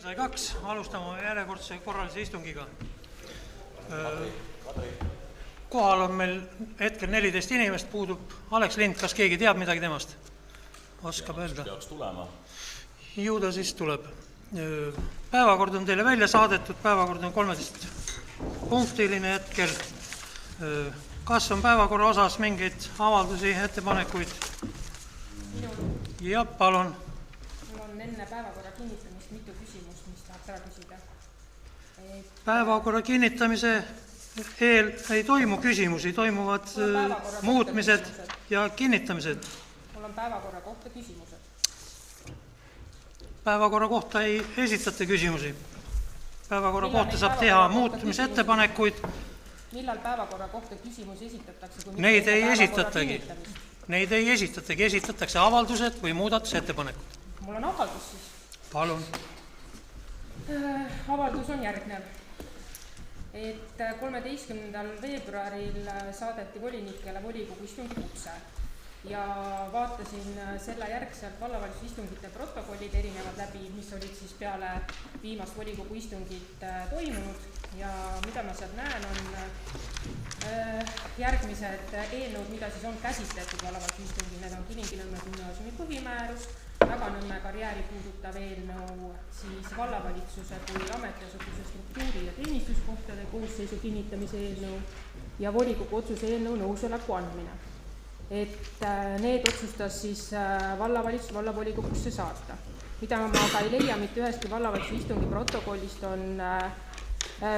Sai 2, alustame järjekordse korralise istungiga. Kohal on meil hetkel 14 inimest, puudub Alex Lind, kas keegi teab midagi temast? Oskab öelda? Peaks tulema. Ju ta siis tuleb. Päevakord on teile välja saadetud, päevakord on 13 punktiline hetkel. Kas on päevakorra osas mingeid avaldusi, ettepanekuid? Ja palun. Mul on enne päevakorra kinnitamist mitu küsimust, mis tahaks ära küsida. Päevakorra kinnitamise eel ei toimu küsimusi, toimuvad muutmised ja kinnitamised. Mul on päevakorra kohta küsimused. Päevakorra kohta ei esitata küsimusi. Päevakorra kohta saab teha muutmisettepanekuid. Millal päevakorra kohta küsimusi esitatakse? Neid ei esitatagi. Neid ei esitatagi. Esitatakse avaldused või muudatusettepanekud. Mul on avaldus siis. Palun. Avaldus on järgnev. Et 13. veebruaril saadeti volinikele volikogu istungi kutse ja vaatasin selle järgselt vallavalitsuse istungite protokollid erinevad läbi, mis olid siis peale viimast volikogu istungit toimunud ja mida ma sealt näen on järgmised eelnõud, mida siis on käsitletud vallavalitsuse istungil. Need on Kilingi-Nõmme gümnaasiumi põhimäärus, Taga-Nõmme karjääri puudutav eelnõu, siis vallavalitsuse kui ametiasutuse struktuuri ja teenistuskohtade koosseisu kinnitamise eelnõu ja volikogu otsuse eelnõu nõusoleku andmine. Et need otsustas siis vallavalitsus vallavolikogusse saata. Mida ma aga ei leia mitte ühestki vallavalitsuse istungi protokollist on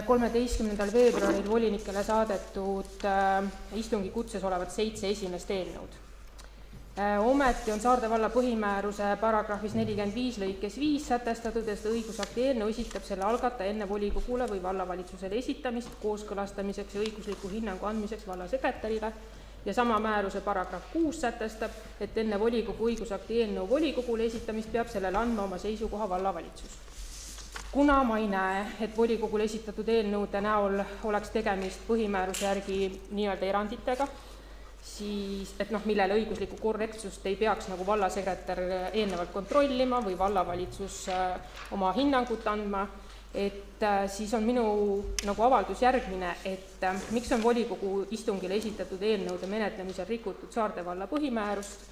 13. veebruaril volinikele saadetud istungi kutses olevat 7 esimest eelnõud. Ometi on Saarde valla põhimääruse paragrahvis 45 lõikes 5 sätestatud, et õigusakti eelnõu esitab selle algataja enne volikogule või vallavalitsusele esitamist kooskõlastamiseks ja õigusliku hinnangu andmiseks vallasekretärile ja sama määruse paragrahv 6 sätestab, et enne volikogu õigusakti eelnõu volikogule esitamist peab sellele andma oma seisukoha vallavalitsus. Kuna ma ei näe, et volikogule esitatud eelnõude näol oleks tegemist põhimääruse järgi nii-öelda eranditega, siis, et millele õiguslikku korrektsust ei peaks nagu vallasekretär eelnevalt kontrollima või vallavalitsus oma hinnangut andma, et siis on minu nagu avaldus järgmine, et miks on volikogu istungile esitatud eelnõude menetlemisel rikutud Saarde valla põhimäärust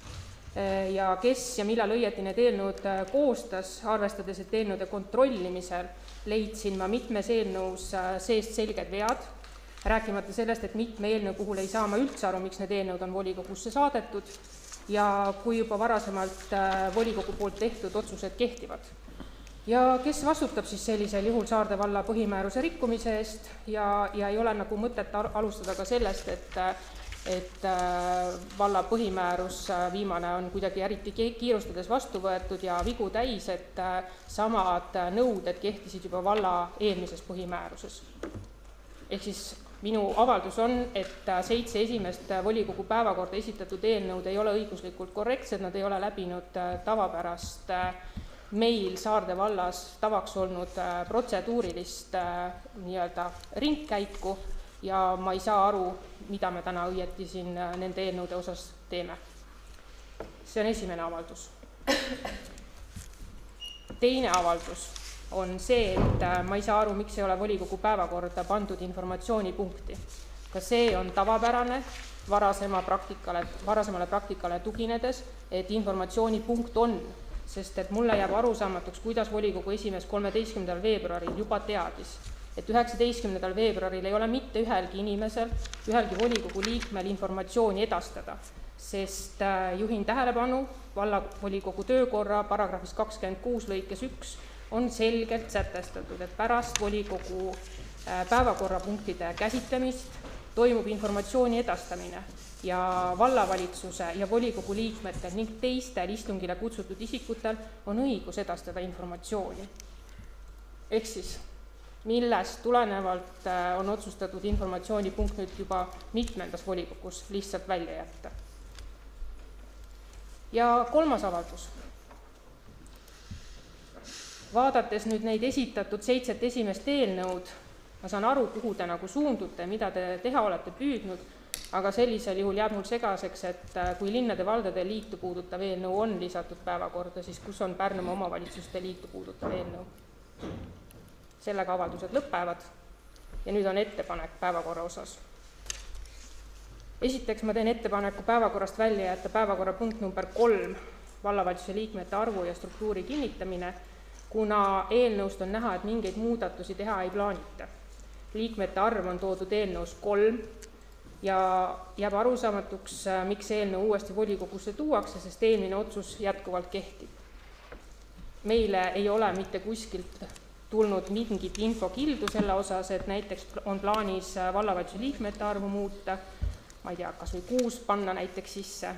ja kes ja millal õieti need eelnõud koostas, arvestades, et eelnõude kontrollimisel leidsin ma mitmes eelnõus seest selged vead, rääkimata sellest, et mitme eelnõu puhul ei saa ma üldse aru, miks need eelnõud on volikogusse saadetud ja kui juba varasemalt volikogu poolt tehtud otsused kehtivad. Ja kes vastutab siis sellisel juhul Saarde valla põhimääruse rikkumise eest ja ei ole nagu mõtet alustada ka sellest, et valla põhimäärus viimane on kuidagi eriti kiirustades vastu võetud ja vigu täis, et samad nõuded kehtisid juba valla eelmises põhimääruses. Ehk siis minu avaldus on, et 7 esimest volikogu päevakorda esitatud eelnõud ei ole õiguslikult korrektsed, nad ei ole läbinud tavapärast meil Saarde vallas tavaks olnud protseduurilist nii-öelda ringkäiku ja ma ei saa aru, mida me täna õieti siin nende eelnõude osas teeme. See on esimene avaldus. Teine avaldus on see, et ma ei saa aru, miks ei ole volikogu päevakorda pandud informatsioonipunkti. Ka see on tavapärane varasemale praktikale tuginedes, et informatsioonipunkt on, sest et mulle jääb arusaamatuks, kuidas volikogu esimees 13. veebruaril juba teadis, et 19. veebruaril ei ole mitte ühelgi inimesel, ühelgi volikogu liikmel informatsiooni edastada, sest juhin tähelepanu vallavolikogu töökorra paragrahvis 26 lõikes 1 on selgelt sätestatud, et pärast volikogu päevakorrapunktide käsitlemist toimub informatsiooni edastamine ja vallavalitsuse ja volikogu liikmetel ning teistel istungile kutsutud isikutel on õigus edastada informatsiooni. Ehk siis, millest tulenevalt on otsustatud informatsioonipunkt nüüd juba mitmendas volikogus lihtsalt välja jätta. Ja kolmas avaldus. Vaadates nüüd neid esitatud 7 esimest eelnõud, ma saan aru, kuhu te nagu suundute, mida te teha olete püüdnud, aga sellisel juhul jääb mul segaseks, et kui linnade valdade liitu puudutav eelnõu on lisatud päevakorda, siis kus on Pärnumaa omavalitsuste liitu puudutav eelnõu? Sellega avaldused lõpevad ja nüüd on ettepanek päevakorra osas. Esiteks ma teen ettepaneku päevakorrast välja jätta päevakorrapunkt number 3, vallavalitsuse liikmete arvu ja struktuuri kinnitamine, kuna eelnõust on näha, et mingeid muudatusi teha ei plaanita. Liikmete arv on toodud eelnõus 3 ja jääb arusaamatuks, miks eelnõu uuesti volikogusse tuuakse, sest eelmine otsus jätkuvalt kehtib. Meile ei ole mitte kuskilt tulnud mingit infokildu selle osas, et näiteks on plaanis vallavalitsuse liikmete arvu muuta, ma ei tea, kas või 6 panna näiteks sisse,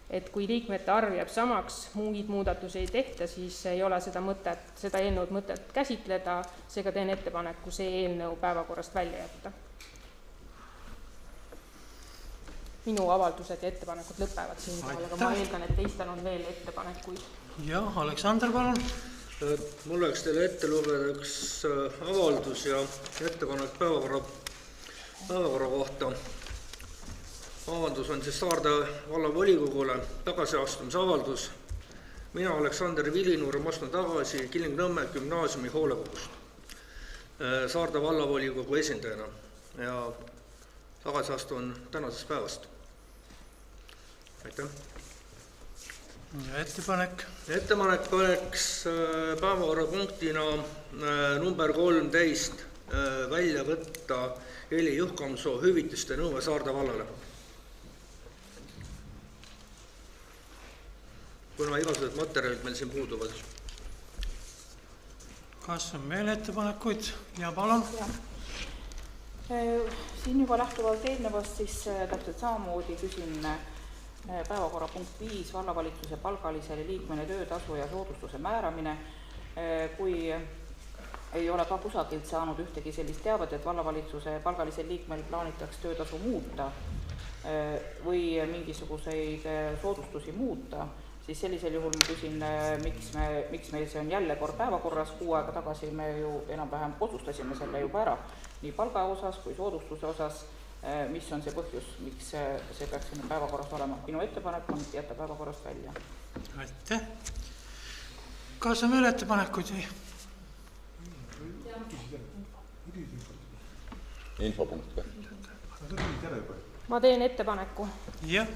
et kui liikmete arv jääb samaks, muid muudatusi ei tehta, siis ei ole seda eelnõud mõtet käsitleda, seega teen ettepaneku see eelnõu päevakorrast välja jätta. Minu avaldused ja ettepanekud lõpevad siinkohal, aga ma eeldan, et teistel on veel ettepanekuid. Jah, Aleksander, palun. Mul oleks teile ette lugeda üks avaldus ja ettepanek päevakorra kohta. Avaldus on siis Saarde vallavolikogule tagasiastumise avaldus. Mina, Aleksander Vilinur, astun tagasi Kilingi-Nõmme gümnaasiumi hoolekogust Saarde vallavolikogu esindajana ja tagasi astun tänasest päevast. Aitäh. Ja ettepanek? Ettepanek oleks päevakorrapunktina number 13 välja võtta Heli Juhkamsoo hüvitiste nõue Saarde vallale. Kuna igasugused materjalid meil siin puuduvad. Kas on veel ettepanekuid? Ja palun. Siin juba lähtuvalt eelnevast siis täpselt samamoodi küsin päevakorrapunkt 5 vallavalitsuse palgalisele liikmene töötasu ja soodustuse määramine. Kui ei ole ka kusagilt saanud ühtegi sellist teavet, et vallavalitsuse palgalisel liikmel plaanitaks töötasu muuta või mingisuguseid soodustusi muuta, siis sellisel juhul ma küsin, miks meil see on jälle kord päevakorras. 6 aega tagasi me ju enam-vähem otsustasime selle juba ära, nii palga osas kui soodustuse osas, mis on see põhjus, miks see peaks sinna päevakorras olema. Minu ettepanek on jätta päevakorrast välja. Aitäh. Kas on veel ettepanekuid? Infopunkt või? Ma teen ettepaneku. Jah.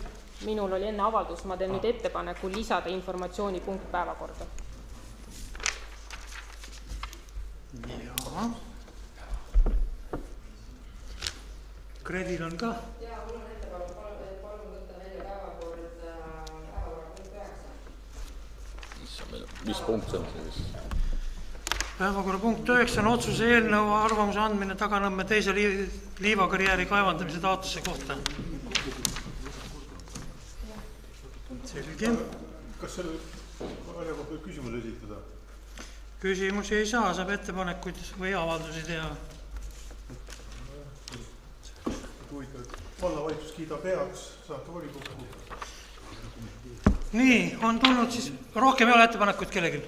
Minul oli enne avaldus, ma teen nüüd ettepaneku lisada informatsioonipunkt päevakorda. Jaa. Kredil on ka? Jaa, mul on ettepaneku, palun võtta välja päevakorrapunkt 9. Mis punkt see on siis? Päevakorrapunkt 9 on otsuse eelnõu arvamuse andmine Taganõmme teise liivakarjääri kaevandamise taotluse kohta. Selge. Kas selle asja kohta võib küsimus esitada? Küsimusi ei saa, saab ettepanekuid või avaldusi teha. Vallavalitsus kiidab heaks, saate volikokku. Nii, on tulnud siis, rohkem ei ole ettepanekuid kellelgi.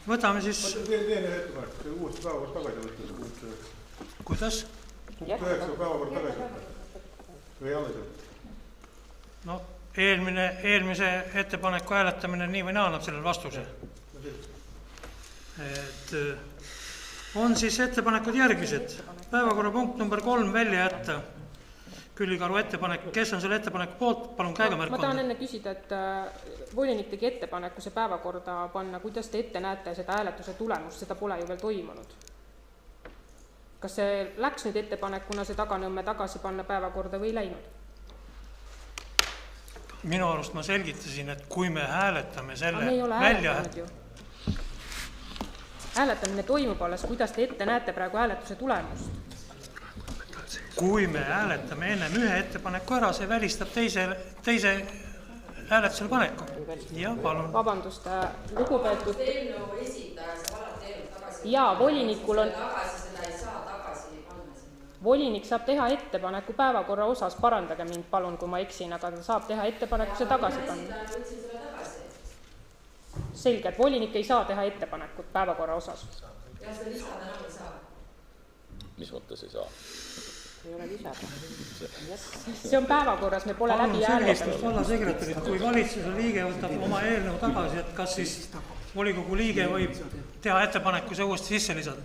Võtame siis... Teen ühe ettepanek, uuesti päevakord tagasi võtta. Kuidas? Punkt 9 päevakord tagasi võtta. Või alles võtta? No, eelmise ettepaneku hääletamine nii või naa annab sellele vastuse. Et on siis ettepanekud järgmised. Päevakorrapunkt number 3 välja jätta. Küllikaru ettepanek, kes on selle ettepaneku poolt, palun käega märk ma tahan enne küsida, et volinik tegi ettepaneku see päevakorda panna, kuidas te ette näete seda hääletuse tulemust, seda pole ju veel toimunud. Kas see läks nüüd ettepanekuna see Taganõmme tagasi panna päevakorda või läinud? Minu arust ma selgitasin, et kui me hääletame selle me ei ole välja... hääletanud ju. Hääletamine toimub alles, kuidas te ette näete praegu hääletuse tulemust? Kui me hääletame ennem ühe ettepaneku ära, see välistab teise hääletusele paneku. Ja, palun. Vabandust, lugupeetud... Eelnõu esitaja, sa valad eelnõu tagasi. Jaa, volinikul on... Tagasi seda ei saa tagasi panna sinna. Volinik saab teha ettepaneku päevakorra osas, parandage mind palun, kui ma eksin, aga ta saab teha ettepaneku see tagasi panna. Võtsin selle tagasi. Selge, et volinik ei saa teha ettepanekut päevakorra osas. Ja seda lisada enam ei saa. Mis mõttes ei saa? Ei ole lisada. See on päevakorras, me pole läbi selgistust hääletanud. vallasekretärid, kui valitsuse liige võtab oma eelnõu tagasi, et kas siis volikogu liige võib teha ettepaneku see uuesti sisse lisada.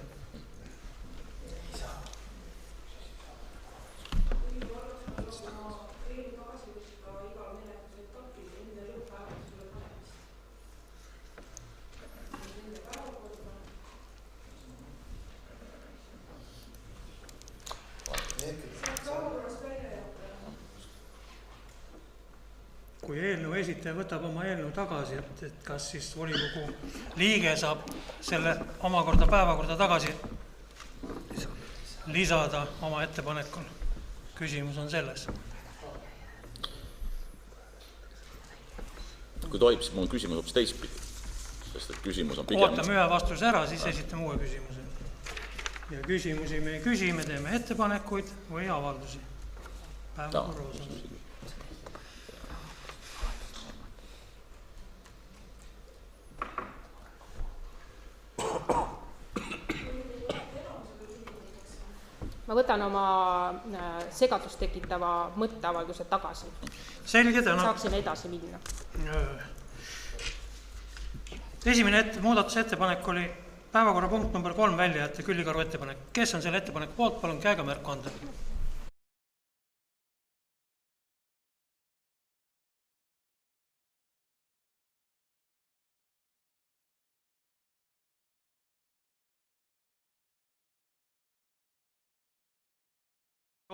Kui eelnõu esitaja võtab oma eelnõu tagasi, et kas siis volikogu liige saab selle omakorda päevakorda tagasi lisada oma ettepanekul. Küsimus on selles. Kui tohib, siis mul on küsimus hoopis teistpidi, sest et küsimus on pigem... Ootame ühe vastuse ära, siis esitame uue küsimuse. Ja küsimusi me ei küsi, me teeme ettepanekuid või avaldusi. Päevakorra osas. Ma võtan oma segadust tekitava mõtteavalduse tagasi. Selge, täna. Saaksin edasi minna. Esimene muudatusettepanek oli päevakorrapunkt number 3 välja jätta, Küllikaru ettepanek. Kes on selle ettepaneku poolt, palun käega märku anda.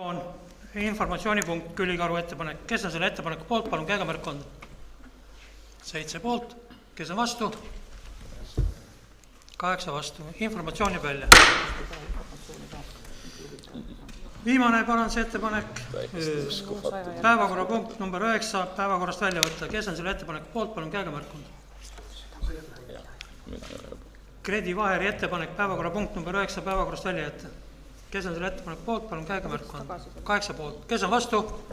On informatsioonipunkt Küllikaru ettepanek. Kes on selle ettepaneku poolt, palun käega märku anda. 7 poolt. Kes on vastu? 8 vastu. Informatsiooni välja. Viimane parandusettepanek. Päevakorrapunkt number 9. Päevakorrast välja võtta. Kes on selle ettepaneku poolt, palun käega märku anda. Kredi Vaheri ettepanek. Päevakorrapunkt number 9. Päevakorrast välja jätta. Kes on selle ettepaneku poolt, palun käega märku anda. 8 poolt. Kes on vastu?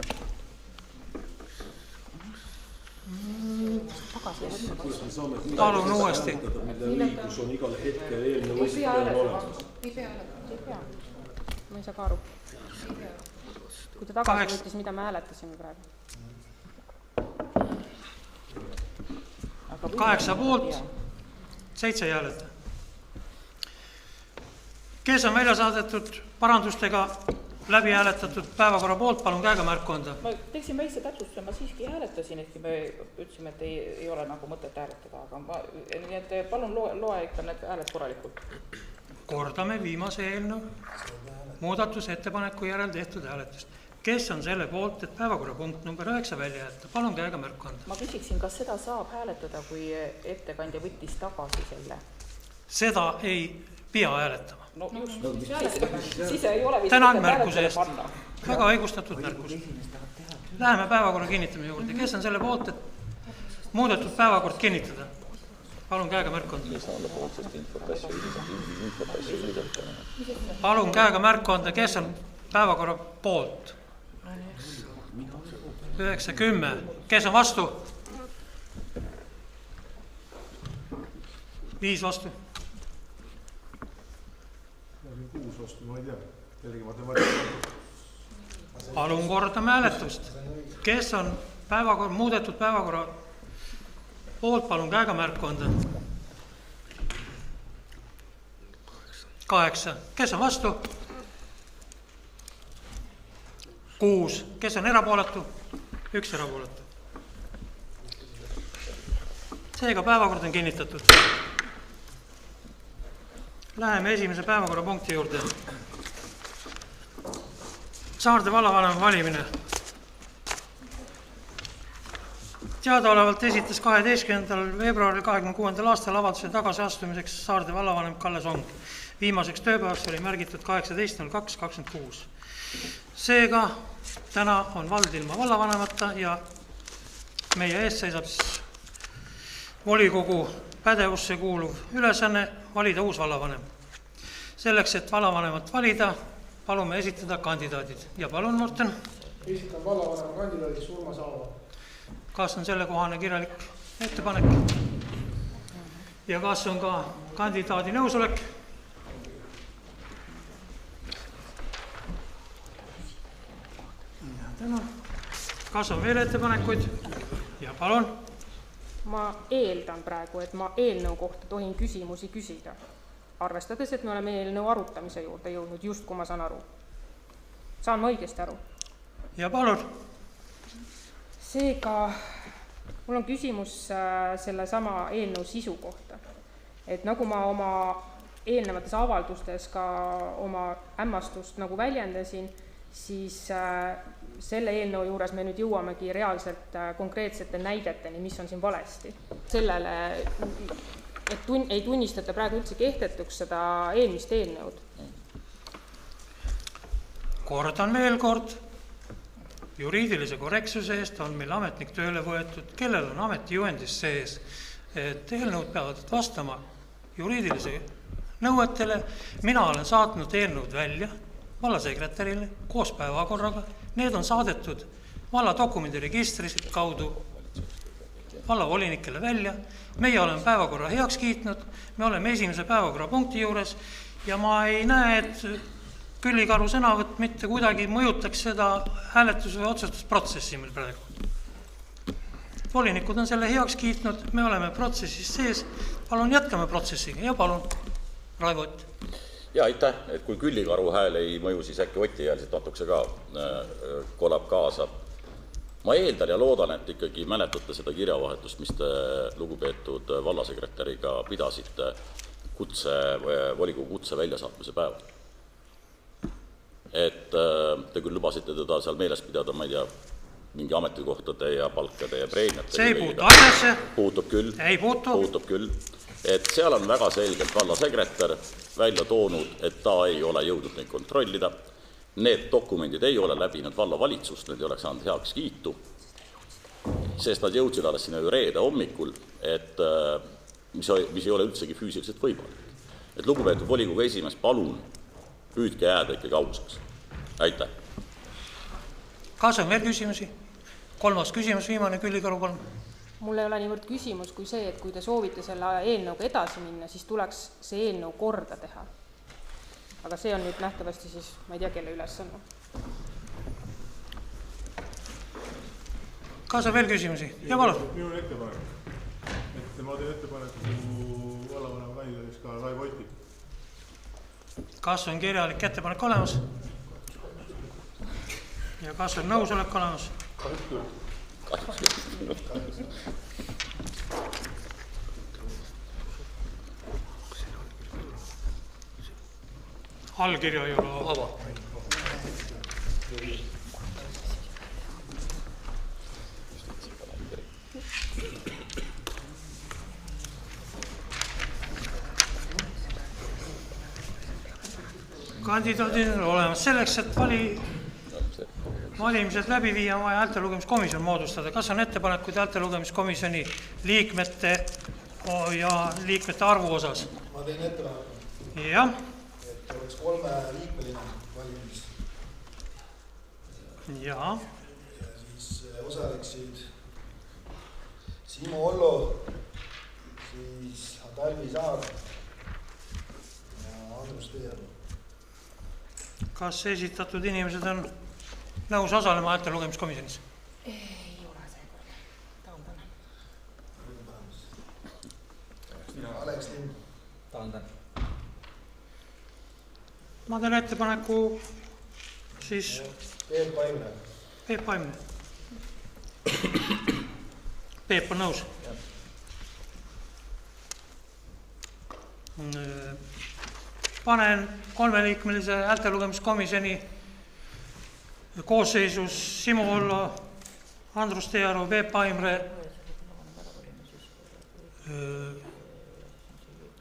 Palun uuesti. Õigus on igal hetkel eelnõu esitajal olemas. Ma ei saa ka aru. Kui ta tagasi võttis, mida me hääletasime praegu? 8 poolt, 7 ei hääleta. Kes on välja saadetud parandustega läbi hääletatud päevakorra poolt, palun käega märku anda. Ma teeksin väikse täpsustuse, ma siiski hääletasin, ehkki me ütlesime, et ei ole nagu mõtet hääletada, aga nii et palun loe ikka need hääled korralikult. Kordame viimase eelnõu muudatusettepaneku järel tehtud hääletust. Kes on selle poolt, et päevakorrapunkt number 9 välja jätta? Palun käega märku anda. Ma küsiksin, kas seda saab hääletada, kui ettekandja võttis tagasi selle? Seda ei pea hääletama. No just, siis ei ole tänan märkuse eest. Väga õigustatud märkus. Läheme päevakorra kinnitamise juurde. Kes on selle poolt, et muudetud päevakord kinnitada? Palun käega märku anda. Palun käega märku anda, kes on päevakorra poolt. 9-10. Kes on vastu? 5 vastu. 6 vastu, ma ei tea. Jällegi matemaatika. Palun kordame hääletust. Kes on muudetud päevakorra poolt, palun käega märku anda. 8. Kes on vastu? 6. Kes on erapooletu? 1 erapooletu. Seega päevakord on kinnitatud. Läheme esimese päevakorrapunkti juurde. Saarde vallavanema valimine. Teadaolevalt esitas 12. veebruaril 26. aastal avalduse tagasiastumiseks Saarde vallavanem Kalle Song. Viimaseks tööpäevaks oli märgitud 18.02.26. Seega täna on vald ilma vallavanemata ja meie ees seisab volikogu pädevusse kuuluv ülesanne valida uus vallavanem. Selleks, et vallavanemat valida, palume esitada kandidaadid. Ja palun, Morten. Esitan vallavanema kandidaadid Urmas Aava. Kas on selle kohane kirjalik ettepanek? Ja kas on ka kandidaadi nõusolek? Kas on veel ettepanekuid? Ja palun. Ma eeldan praegu, et ma eelnõu kohta tohin küsimusi küsida, arvestades, et me oleme eelnõu arutamise juurde jõudnud, just kui ma saan aru. Saan ma õigesti aru? Ja palun. Seega, mul on küsimus selle sama eelnõu sisu kohta. Et nagu ma oma eelnevates avaldustes ka oma hämmastust nagu väljendasin, siis selle eelnõu juures me nüüd jõuamegi reaalselt konkreetsete näideteni, mis on siin valesti. Sellele, et ei tunnistata praegu üldse kehtetuks seda eelmist eelnõud. Kordan veel kord, juriidilise korrektsuse eest on meil ametnik tööle võetud, kellel on ametijuhendis sees, et eelnõud peavad vastama juriidilise nõuetele. Mina olen saatnud eelnõud välja vallasekretärile koos päevakorraga. Need on saadetud valla dokumendiregistris kaudu vallavolinikele välja. Meie oleme päevakorra heaks kiitnud, me oleme esimese päevakorrapunkti juures ja ma ei näe, et Küllikaru sõnavõtt mitte kuidagi mõjutaks seda hääletus- või otsustusprotsessi meil praegu. Volinikud on selle heaks kiitnud, me oleme protsessis sees. Palun jätkame protsessiga ja palun, Raivo Ott. Ja aitäh, et kui Küllikaru hääl ei mõju, siis äkki Oti hääl siit natukese ka kolab kaasa. Ma eeldan ja loodan, et ikkagi mäletate seda kirjavahetust, mis te lugupeetud vallasekretäriga pidasite volikogu kutse väljasaatmise päeval. Et te küll lubasite teda seal meeles pidada, ma ei tea, mingi ametikohtade ja palkade ja preemiate. See ei puutu asjasse. Puutub küll. Ei puutu. Puutub küll. Et seal on väga selgelt vallasekretär välja toonud, et ta ei ole jõudnud neid kontrollida. Need dokumendid ei ole läbinud vallavalitsust, need ei oleks saanud heaks kiitu, sest nad jõudsid alles sinna reede hommikul, et mis ei ole üldsegi füüsiliselt võimalik. Et lugupeetud volikogu esimees, palun püüdke jääda ikkagi ausaks. Aitäh. Kas on veel küsimusi? Kolmas küsimus, viimane Küllikaru kolm. Mul ei ole niivõrd küsimus kui see, et kui te soovite selle eelnõuga edasi minna, siis tuleks see eelnõu korda teha. Aga see on nüüd nähtavasti siis, ma ei tea, kelle ülesanne. Kas on veel küsimusi? Ja palun. Minul ettepanek. Et ma teen ettepaneku vallavanema kandidaadiks ka Raivo Otti. Kas on kirjalik ettepanek olemas? Ja kas on nõusolek olemas? Allkirja ei ole ava. Kandidaadid on olemas selleks, et valimised läbi viia, on vaja häältelugemiskomisjon moodustada. Kas on ettepanekuid häältelugemiskomisjoni liikmete ja liikmete arvu osas? Ma teen ettepaneku. Jah. Et oleks 3 liikmeline valimis. Ja siis osaleksid Simo Ollo, siis Talvi Saar ja Andrus Teeru. Kas esitatud inimesed on nõus osalema häältelugemiskomisjonis? Ei ole see kord. Taandan. Alex Lind. Taandan. Ma teen ettepaneku siis Peep Paimre. Peep Paimre. Peep on nõus. Panen 3-liikmelise häältelugemiskomisjoni koosseisus Simo Ollo, Andrus Teeru, Peep Paimre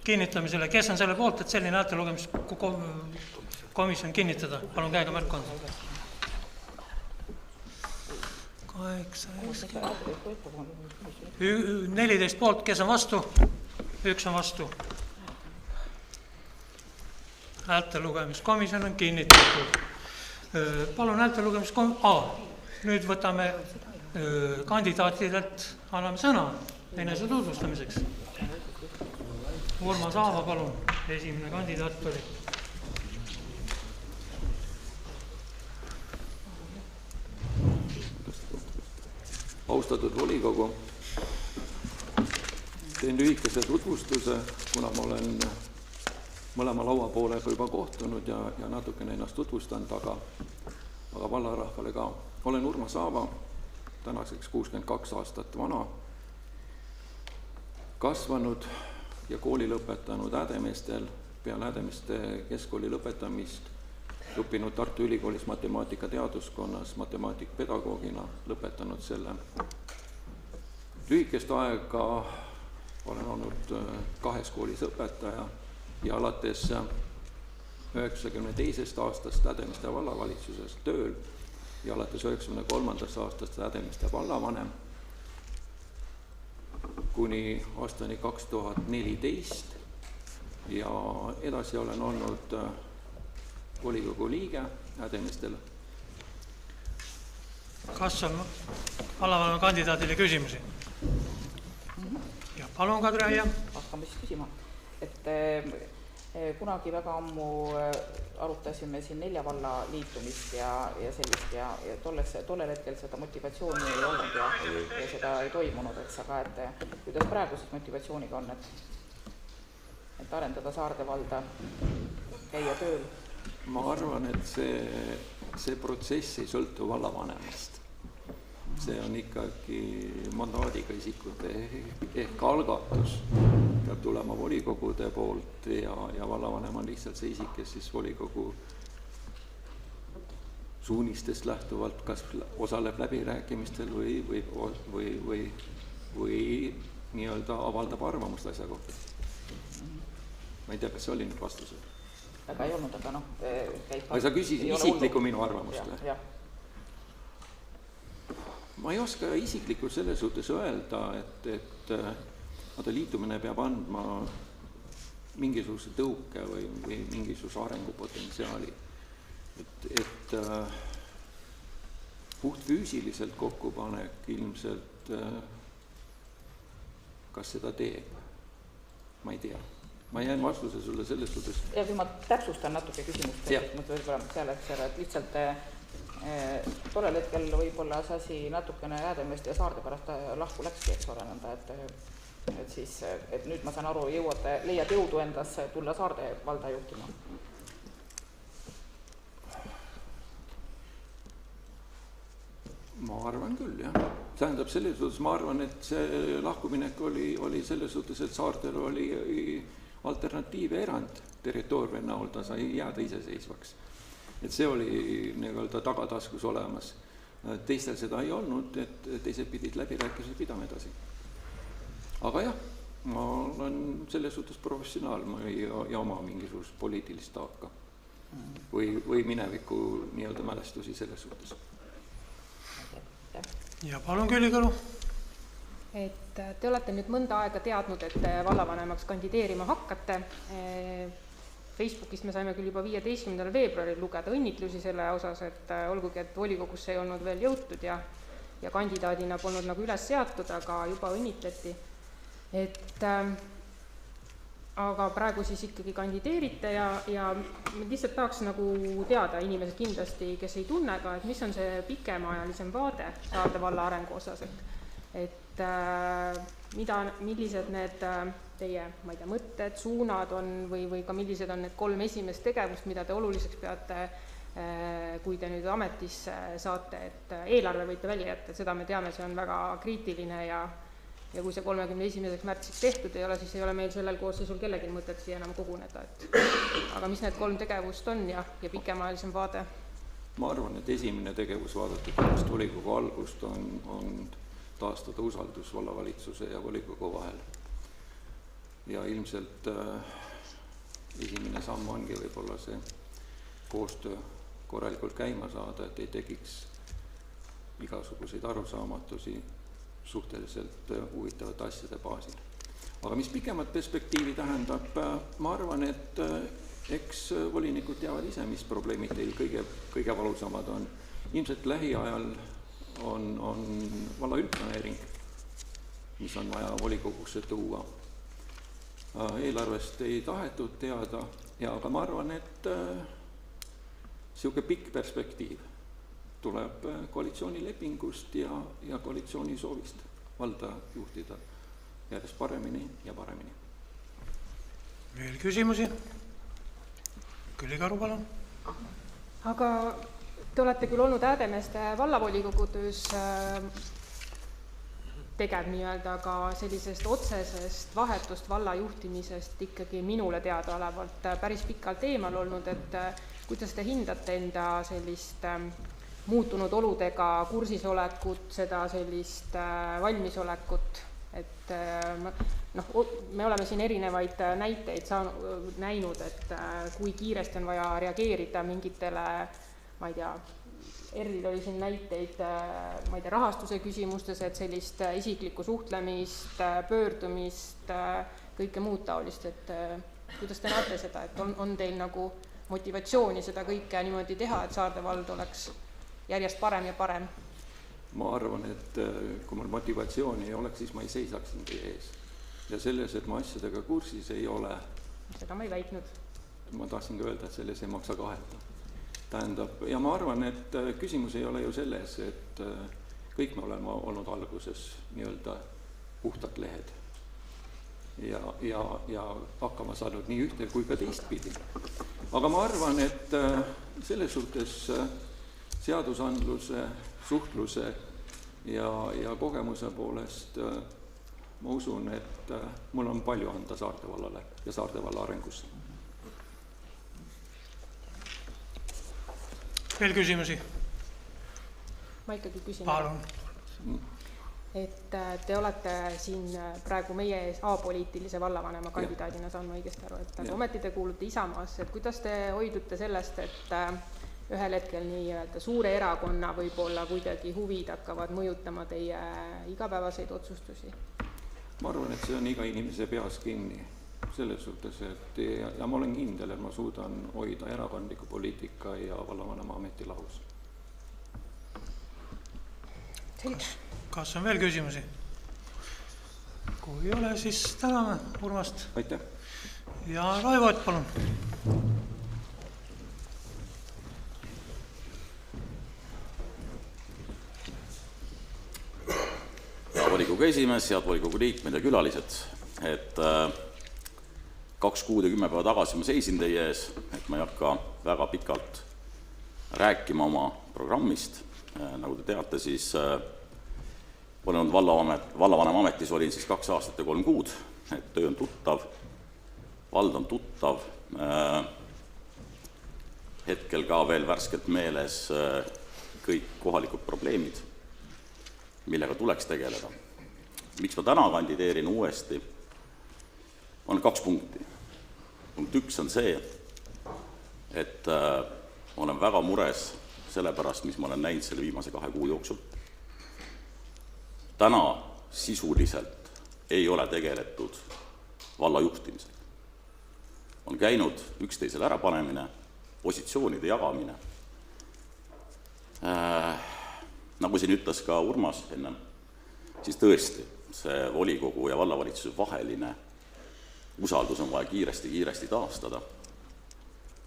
kinnitamisele. Kes on selle poolt, et selline häältelugemiskomisjon kinnitada? Palun käega märku anda. 14 poolt, kes on vastu? 1 on vastu. Häältelugemiskomisjon on kinnitatud. Palun nüüd võtame kandidaatidelt, anname sõna enese tutvustamiseks. Urmas Aava, palun, esimene kandidaat oli. Austatud volikogu, Teen lühikese tutvustuse, kuna ma olen mõlema laua poolega juba kohtunud ja natukene ennast tutvustanud, aga vallarahvale ka. Olen Urmas Aava, tänaseks 62 aastat vana, kasvanud ja kooli lõpetanud Häädemeestel, peale Häädemeeste keskkooli lõpetamist õppinud Tartu Ülikoolis matemaatikateaduskonnas matemaatikpedagoogina, lõpetanud selle. Lühikest aega olen olnud 2 koolis õpetaja ja alates 92. aastast Häädemeeste vallavalitsuses tööl ja alates 93. aastast Häädemeeste vallavanem kuni aastani 2014 ja edasi olen olnud volikogu liige Häädemeestel. Kas on vallavanema kandidaadile küsimusi? Ja palun, Kadri Aia. Hakkame siis küsima. Kunagi väga ammu arutasime siin 4 valla liitumist ja sellist ja tollel hetkel seda motivatsiooni ei olnud ja seda ei toimunud, aga kuidas praegu siis motivatsiooniga on, et arendada Saarde valda, käia tööl? Ma arvan, et see protsess ei sõltu vallavanemast. See on ikkagi mandaadiga isikute ehk algatus peab tulema volikogude poolt ja vallavanem on lihtsalt see isik, kes siis volikogu suunistest lähtuvalt kas osaleb läbirääkimistel või nii-öelda avaldab arvamust asja kohta. Ma ei tea, kas see oli nüüd vastus. Aga ei olnud, aga Aga sa küsisid isiklikku minu arvamust või? Jah. Ma ei oska isiklikult selles suhtes öelda, et liitumine peab andma mingisuguse tõuke või mingisuguse arengupotentsiaali. Et puht füüsiliselt kokkupanek ilmselt kas seda teeb, ma ei tea. Ma jään vastuse sulle selles suhtes. Ja kui ma täpsustan natuke küsimust, et lihtsalt tollel hetkel võib-olla see asi natukene Häädemeeste ja Saarde pärast lahku läkski, eks ole, nõnda, et nüüd ma saan aru, leiad jõudu endas tulla Saarde valda juhtima. Ma arvan küll, jah. Tähendab, selles suhtes ma arvan, et see lahkuminek oli selles suhtes, et Saardel oli alternatiiv erand territooriumi näol, ta sai jääda iseseisvaks. Et see oli nii-öelda tagataskus olemas. Teistel seda ei olnud, et teised pidid läbirääkimised pidama edasi. Aga jah, ma olen selles suhtes professionaal, ma ei oma mingisugust poliitilist taaka või mineviku nii-öelda mälestusi selles suhtes. Ja palun, Külli Kõlu. Et te olete nüüd mõnda aega teadnud, et vallavanemaks kandideerima hakkate. Facebookist me saime küll juba 15. veebruaril lugeda õnnitlusi selle osas, et olgugi, et volikogusse ei olnud veel jõutud ja kandidaadina polnud nagu üles seatud, aga juba õnnitleti. Aga praegu siis ikkagi kandideerite ja lihtsalt tahaks nagu teada inimesed kindlasti, kes ei tunne ka, et mis on see pikemaajalisem vaade Saarde valla arengu osas, et millised need teie, ma ei tea, mõtted, suunad on või ka millised on need 3 esimest tegevust, mida te oluliseks peate, kui te nüüd ametisse saate, et eelarve võite välja jätta, seda me teame, see on väga kriitiline ja kui see 31. märtsiks tehtud ei ole, siis ei ole meil sellel koosseisul kellelgi mõtet siia enam koguneda. Aga mis need 3 tegevust on ja pikemaajalisem vaade? Ma arvan, et esimene tegevus vaadatud pärast volikogu algust on taastada usaldus vallavalitsuse ja volikogu vahel. Ja ilmselt esimene samm ongi võib-olla see koostöö korralikult käima saada, et ei tekiks igasuguseid arusaamatusi suhteliselt huvitavate asjade baasil. Aga mis pikemat perspektiivi tähendab, ma arvan, et eks volinikud teavad ise, mis probleemid teil kõige valusamad on. Ilmselt lähiajal on valla üldplaneering, mis on vaja volikogusse tuua. Eelarvest ei tahetud teada, aga ma arvan, et selline pikk perspektiiv tuleb koalitsioonilepingust ja koalitsiooni soovist valda juhtida. järjest paremini ja paremini. Veel küsimusi? Külli Karu, palun. Aga te olete küll olnud Häädemeeste vallavolikogu töös tegev nii-öelda, aga sellisest otsesest vahetust valla juhtimisest ikkagi minule teadaolevalt päris pikalt eemal olnud, et kuidas te hindate enda sellist muutunud oludega kursisolekut, seda sellist valmisolekut, et me oleme siin erinevaid näiteid näinud, et kui kiiresti on vaja reageerida mingitele, ma ei tea, Erlil oli siin näiteid, ma ei tea, rahastuse küsimustes, et sellist isiklikku suhtlemist, pöördumist, kõike muud taolist, et kuidas te näete seda, et on teil nagu motivatsiooni seda kõike niimoodi teha, et Saarde vald oleks järjest parem ja parem? Ma arvan, et kui mul motivatsiooni ei oleks, siis ma ei seisaks siin teie ees. Ja selles, et ma asjadega kursis ei ole, seda ma ei väitnud. Ma tahtsin ka öelda, et selles ei maksa kahelda. Tähendab, ja ma arvan, et küsimus ei ole ju selles, et kõik me oleme olnud alguses nii-öelda puhtad lehed ja hakkama saanud nii ühte kui ka teistpidi. Aga ma arvan, et selles suhtes seadusandluse, suhtluse ja kogemuse poolest ma usun, et mul on palju anda Saarde vallale ja Saarde valla arengusse. Veel küsimusi? Ma ikkagi küsin. Palun. Et te olete siin praegu meie ees apoliitilise vallavanema kandidaadina, saan ma õigesti aru, et ometi te kuulute Isamaasse, et kuidas te hoidute sellest, et ühel hetkel nii-öelda suure erakonna võib-olla kuidagi huvid hakkavad mõjutama teie igapäevaseid otsustusi? Ma arvan, et see on iga inimese peas kinni selles suhtes, et ja ma olen kindel, et ma suudan hoida erakondliku poliitika ja vallavanema ameti lahus. Kas on veel küsimusi? Kui ei ole, siis täname Urmast. Aitäh. Ja Raivo, et palun. Ja volikogu esimees, head volikogu liikmed ja külalised, et 2 kuud ja 10 päeva tagasi ma seisin teie ees, et ma ei hakka väga pikalt rääkima oma programmist. Nagu te teate, siis olen olnud vallavanema ametis, olin siis 2 aastat ja 3 kuud, et töö on tuttav, vald on tuttav, hetkel ka veel värskelt meeles kõik kohalikud probleemid, millega tuleks tegeleda. Miks ma täna kandideerin uuesti, on 2 punkti. Punkt 1 on see, et olen väga mures selle pärast, mis ma olen näinud selle viimase 2 kuu jooksul. Täna sisuliselt ei ole tegeletud valla juhtimisega. On käinud üksteisele ärapanemine, positsioonide jagamine. Nagu siin ütles ka Urmas enne, siis tõesti see volikogu ja vallavalitsuse vaheline usaldus on vaja kiiresti taastada.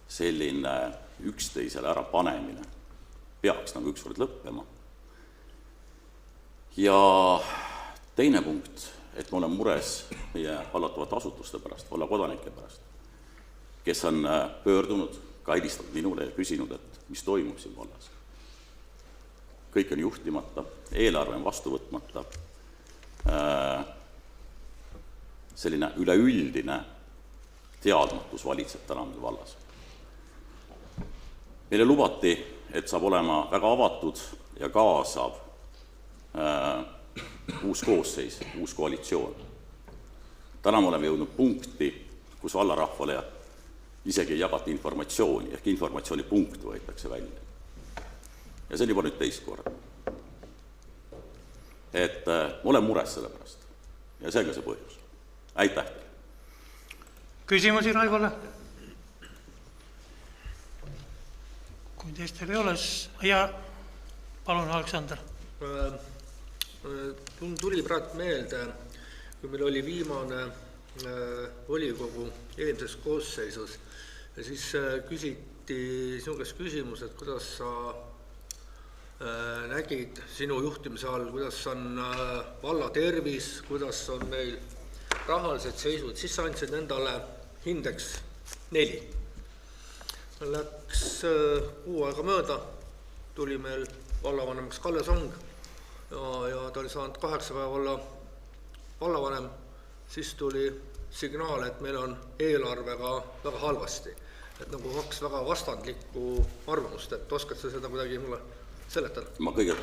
Selline üksteisele ärapanemine peaks nagu ükskord lõppema. Ja teine punkt, et ma olen mures meie hallatavate asutuste pärast, valla kodanike pärast, kes on pöördunud, ka helistanud minule ja küsinud, et mis toimub siin vallas. Kõik on juhtimata, eelarve on vastu võtmata, selline üleüldine teadmatus valitseb täna meil vallas. Meile lubati, et saab olema väga avatud ja kaasav uus koosseis, uus koalitsioon. Täna me oleme jõudnud punkti, kus vallarahvale isegi ei jagata informatsiooni, ehk informatsiooni punkt võetakse välja. Ja see on juba nüüd teist korda. Et ma olen mures selle pärast ja see on ka see põhjus. Aitäh! Küsimusi Raivole? Kui teistel ei ole, ja palun, Aleksander. Tuli praegu meelde, kui meil oli viimane volikogu eelmises koosseisus ja siis küsiti sinu käest küsimus, et kuidas sa nägid sinu juhtimise all, kuidas on valla tervis, kuidas on meil rahalised seisud, siis sa andsid endale hindeks 4. Läks kuu aega mööda, tuli meil vallavanemaks Kalle Song ja ta oli saanud 8 päeva olla vallavanem, siis tuli signaal, et meil on eelarvega väga halvasti. Et nagu 2 väga vastandlikku arvamust, et oskad sa seda kuidagi mulle seletada? Ma kõigepealt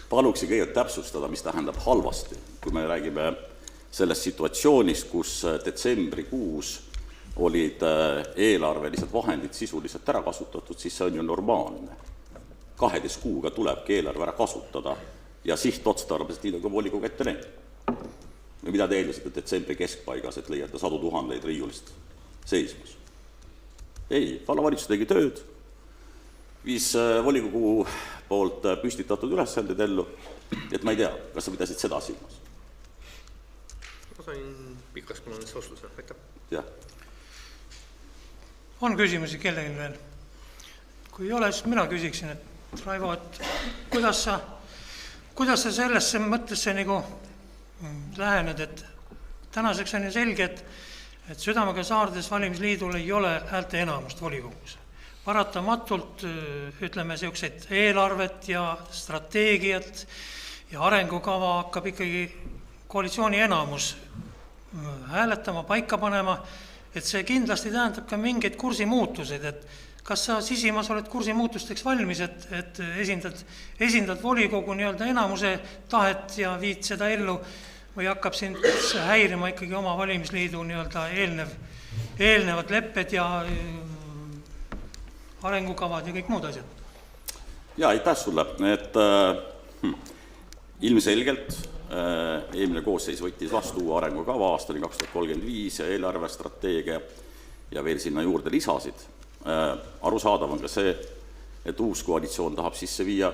paluksin kõigepealt täpsustada, mis tähendab halvasti. Kui me räägime sellest situatsioonist, kus detsembrikuus olid eelarvelised vahendid sisuliselt ära kasutatud, siis see on ju normaalne. 12 kuuga tulebki eelarve ära kasutada ja sihtotstarbeliselt nii nagu volikogu ette näeb. Ja mida te eeldasite detsembri keskpaigas, et leiate 100 000 riiulist seismas? Ei, vallavalitsus tegi tööd, viis volikogu poolt püstitatud ülesanded ellu, et ma ei tea, kas sa pidasid seda silmas? Ma sain pikas plaanis vastuse, aitäh. Jah. On küsimusi kellelgi veel? Kui ei ole, siis mina küsiksin, et Raivo, et kuidas sa sellesse mõttesse nagu lähened, et tänaseks on ju selge, et Südamega Saardes valimisliidul ei ole häälte enamust volikogus. Paratamatult, ütleme, sellised eelarvet ja strateegiat ja arengukava hakkab ikkagi koalitsiooni enamus hääletama, paika panema, et see kindlasti tähendab ka mingeid kursimuutused, et kas sa sisimas oled kursimuutusteks valmis, et esindad volikogu nii-öelda enamuse tahet ja viid seda ellu või hakkab sind häirima ikkagi oma valimisliidu nii-öelda eelnevad lepped ja arengukavad ja kõik muud asjad? Jaa, aitäh sulle, et ilmselgelt eelmine koosseis võttis vastu uue arengukava aastani 2035 ja eelarvestrateegia ja veel sinna juurde lisasid. Arusaadav on ka see, et uus koalitsioon tahab sisse viia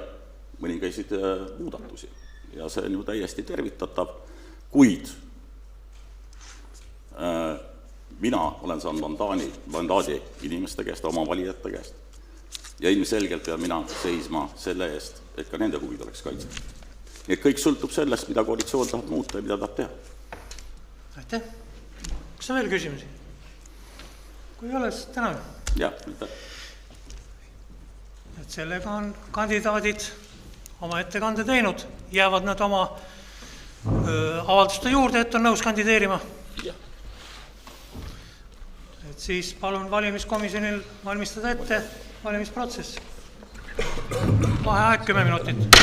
mõningaid muudatusi ja see on ju täiesti tervitatav, kuid mina olen saanud mandaadi inimeste käest, oma valijate käest ja ilmselgelt pean mina seisma selle eest, et ka nende huvid oleks kaitstud. Nii et kõik sõltub sellest, mida koalitsioon tahab muuta ja mida tahab teha. Aitäh. Kas on veel küsimusi? Kui ei ole, siis tänan. Jah, aitäh. Et sellega on kandidaadid oma ettekande teinud. Jäävad nad oma avalduste juurde, et on nõus kandideerima? Jah. Et siis palun valimiskomisjonil valmistada ette valimisprotsess. Vaheaeg 10 minutit.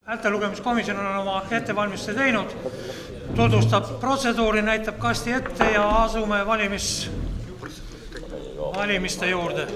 Häältelugemiskomisjon on oma ettevalmistuse teinud, tutvustab protseduuri, näitab kasti ette ja asume valimiste juurde.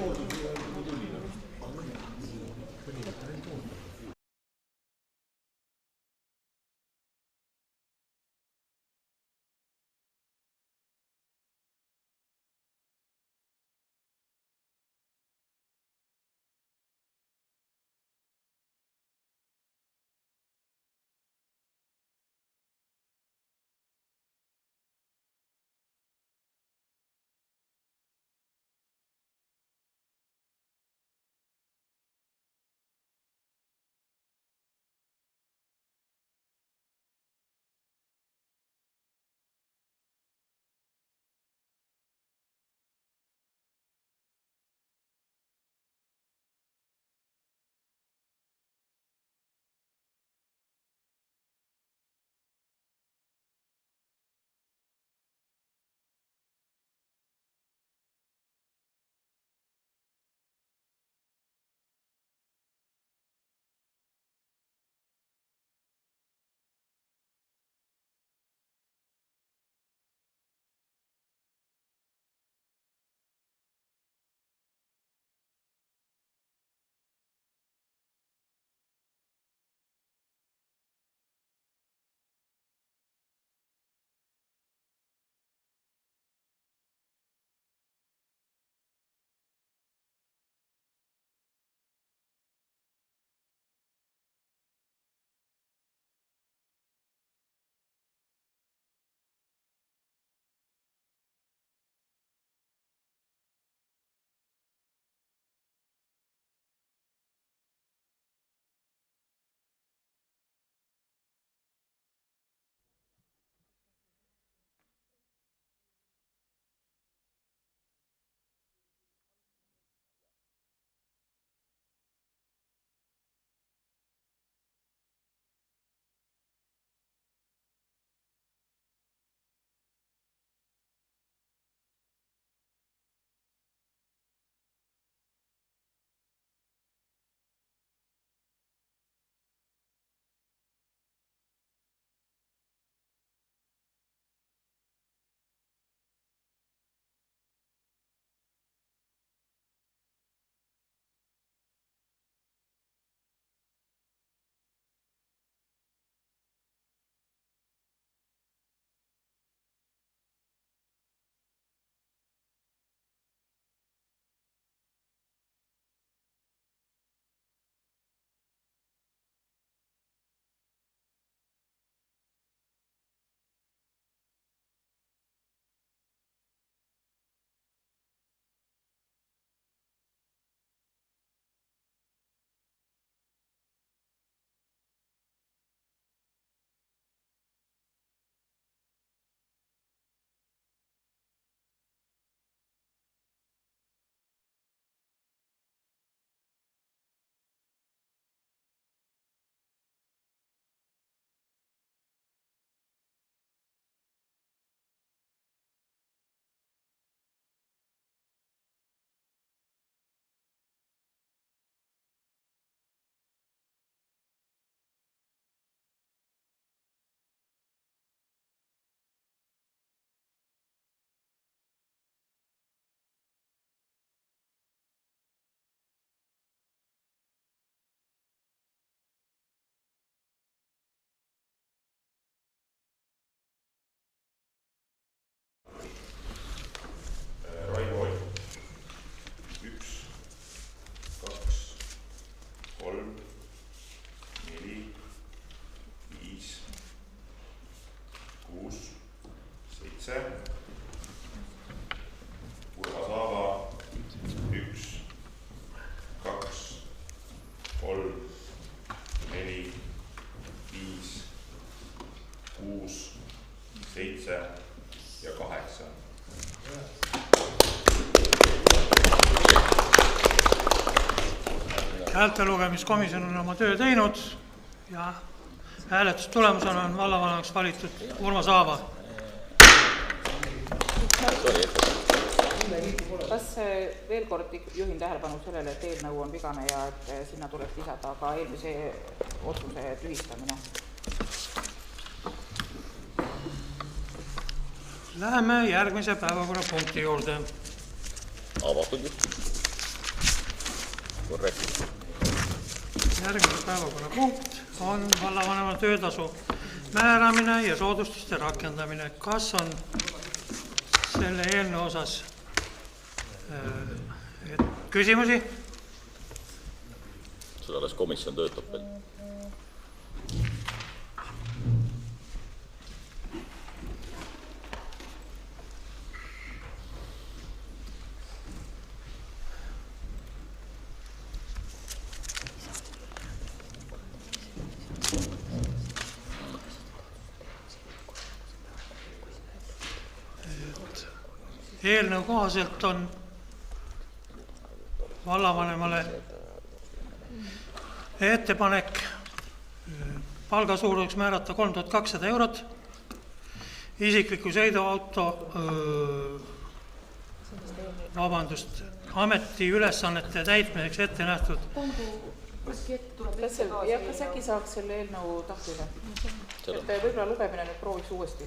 Häältelugemiskomisjon on oma töö teinud ja hääletustulemusena on vallavanemaks valitud Urmas Aava. kas veel kord juhin tähelepanu sellele, et eelnõu on vigane ja et sinna tuleb lisada ka eelmise otsuse tühistamine? Läheme järgmise päevakorrapunkti juurde. Avatud juht. Korrekt. Järgmine päevakorrapunkt on vallavanema töötasu määramine ja soodustuste rakendamine. Kas on selle eelnõu osas küsimusi? Seda alles komisjon töötab veel. Eelnõu kohaselt on vallavanemale ettepanek palgasuuruseks määrata 3200 eurot, isikliku sõiduauto ametiülesannete täitmiseks ette nähtud. Kas äkki saaks selle eelnõu tahtile? Et võib-olla lugemine nüüd prooviks uuesti.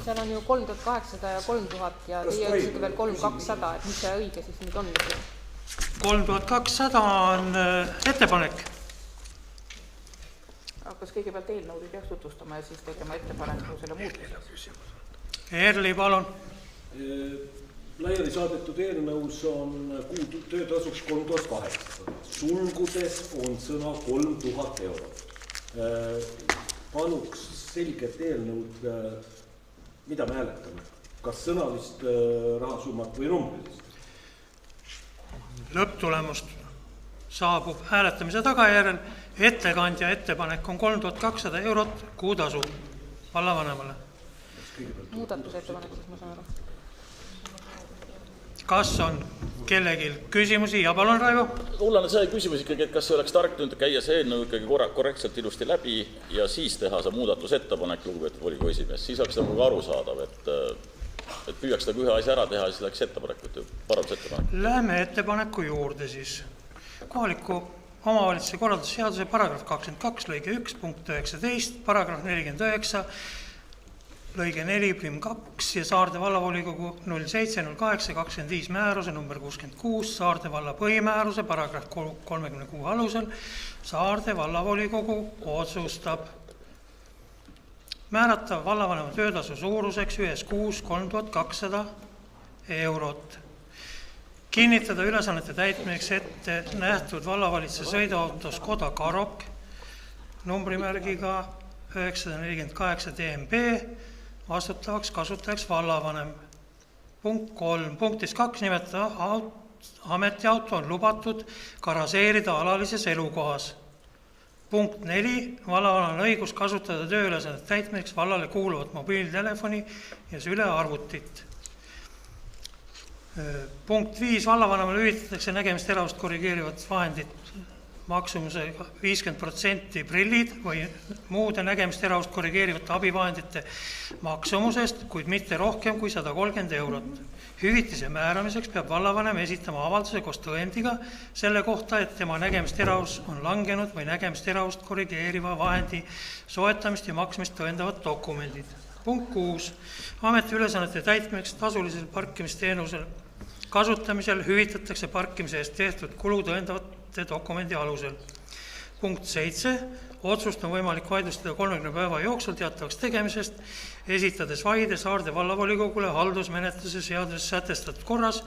Seal on ju 3800 ja 3000 ja teie ütlesite veel 3200, et mis see õige siis nüüd on? 3200 on ettepanek. Kas kõigepealt eelnõu ei peaks tutvustama ja siis tegema ettepaneku selle muutmise? Erli, palun. Laiali saadetud eelnõus on kuu töötasuks 3800. Sulgudes on sõna 3000 eurot. Paluks selget eelnõud, mida me hääletame? Kas sõnalist rahasummat või numbrilist? Lõpptulemust saabub hääletamise tagajärjel. Ettekandja ettepanek on 3200 eurot kuutasu vallavanemale. Muudatusettepanekust ma saan aru. Kas on kellelgi küsimusi? Ja palun, Raivo. Mul on see küsimus ikkagi, et kas see oleks tark nüüd käia see eelnõu ikkagi korrektselt ilusti läbi ja siis teha see muudatusettepanek, lugupeetud volikogu esimees. Siis oleks nagu aru saadav, et püüaks ühe asja ära teha ja siis läks parandusettepanek. Läheme ettepaneku juurde siis. Kohaliku omavalitsuse korraldusseaduse paragrahv 22, lõige 1, punkt 19, paragrahv 49, lõige 4.2 ja Saarde vallavolikogu 07.08.25 määruse number 66, Saarde valla põhimääruse paragrahv 36 alusel Saarde vallavolikogu otsustab määrata vallavanema töötasu suuruseks ühes kuus 3200 eurot. Kinnitada ülesannete täitmiseks ette nähtud vallavalitsuse sõiduautos Koda Karok numbrimärgiga 948 DMB vastutavaks kasutajaks vallavanem. Punkt 3. Punktis 2 nimetada ametiauto on lubatud garaseerida alalises elukohas. Punkt 4. Vallavanem on õigus kasutada tööülesannete täitmiseks vallale kuuluvat mobiiltelefoni ja sülearvutit. Punkt 5. Vallavanemale hüvitatakse nägemist eravust korrigeerivat vahendit maksumusega 50% prillid või muude nägemist eravust korrigeerivate abivahendite maksumusest, kuid mitte rohkem kui 130 eurot. Hüvitise määramiseks peab vallavanem esitama avalduse koos tõendiga selle kohta, et tema nägemist eravus on langenud või nägemist eravust korrigeeriva vahendi soetamist ja maksmist tõendavad dokumendid. Punkt 6. Ametiülesannete täitmiseks tasulisel parkimisteenusel kasutamisel hüvitatakse parkimise eest tehtud kulu tõendavate dokumendi alusel. Punkt 7. Otsust on võimalik vaidlustada 30 päeva jooksul teatavaks tegemisest, esitades vaide Saarde vallavolikogule haldusmenetluse seaduses sätestatud korras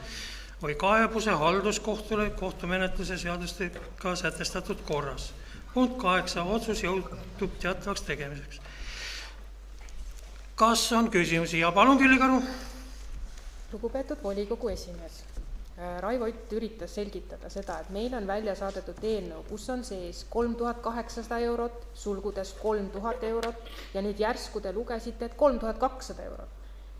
või kaebuse halduskohtule kohtumenetluse seadustega sätestatud korras. Punkt 8. Otsus jõutub teatavaks tegemiseks. Kas on küsimusi? Ja palun, Külli Karu. Lugupeetud volikogu esimees, Raivo Ütt üritas selgitada seda, et meil on välja saadetud eelnõu, kus on sees 3800 eurot, sulgudes 3000 eurot ja nüüd järsku te lugesite, et 3200 eurot.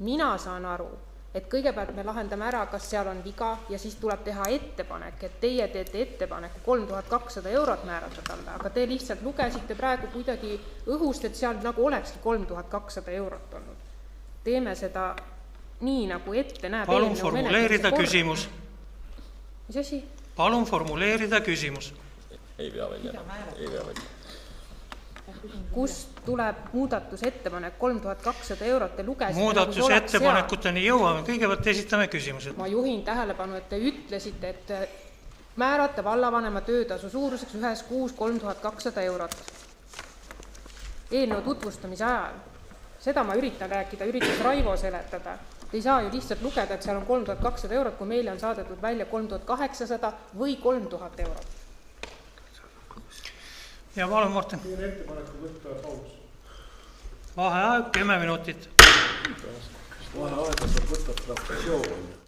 Mina saan aru, et kõigepealt me lahendame ära, kas seal on viga ja siis tuleb teha ettepanek, et teie teete ettepaneku 3200 eurot määrata talle, aga te lihtsalt lugesite praegu kuidagi õhust, et seal nagu olekski 3200 eurot olnud. teeme seda nii, nagu ette näeb Palun eelnõu formuleerida menetlemise kord. küsimus. Mis asi? Palun formuleerida küsimus. Ei pea välja. Ei pea välja. Kust tuleb muudatusettepanek 3200 eurot? Te lugesite Muudatusettepanekuteni jõuame. Kõigepealt esitame küsimused. Ma juhin tähelepanu, et te ütlesite, et määrata vallavanema töötasu suuruseks ühes kuus 3200 eurot. Eelnõu tutvustamise ajal. Seda ma üritan rääkida, üritas Raivo seletada. Te ei saa ju lihtsalt lugeda, et seal on 3200 eurot, kui meile on saadetud välja 3800 või 3000 eurot. Ja palun, Martin. Teen ettepaneku võtta paus. Vaheaeg 10 minutit. Vaheaega saab võtta fraktsioon.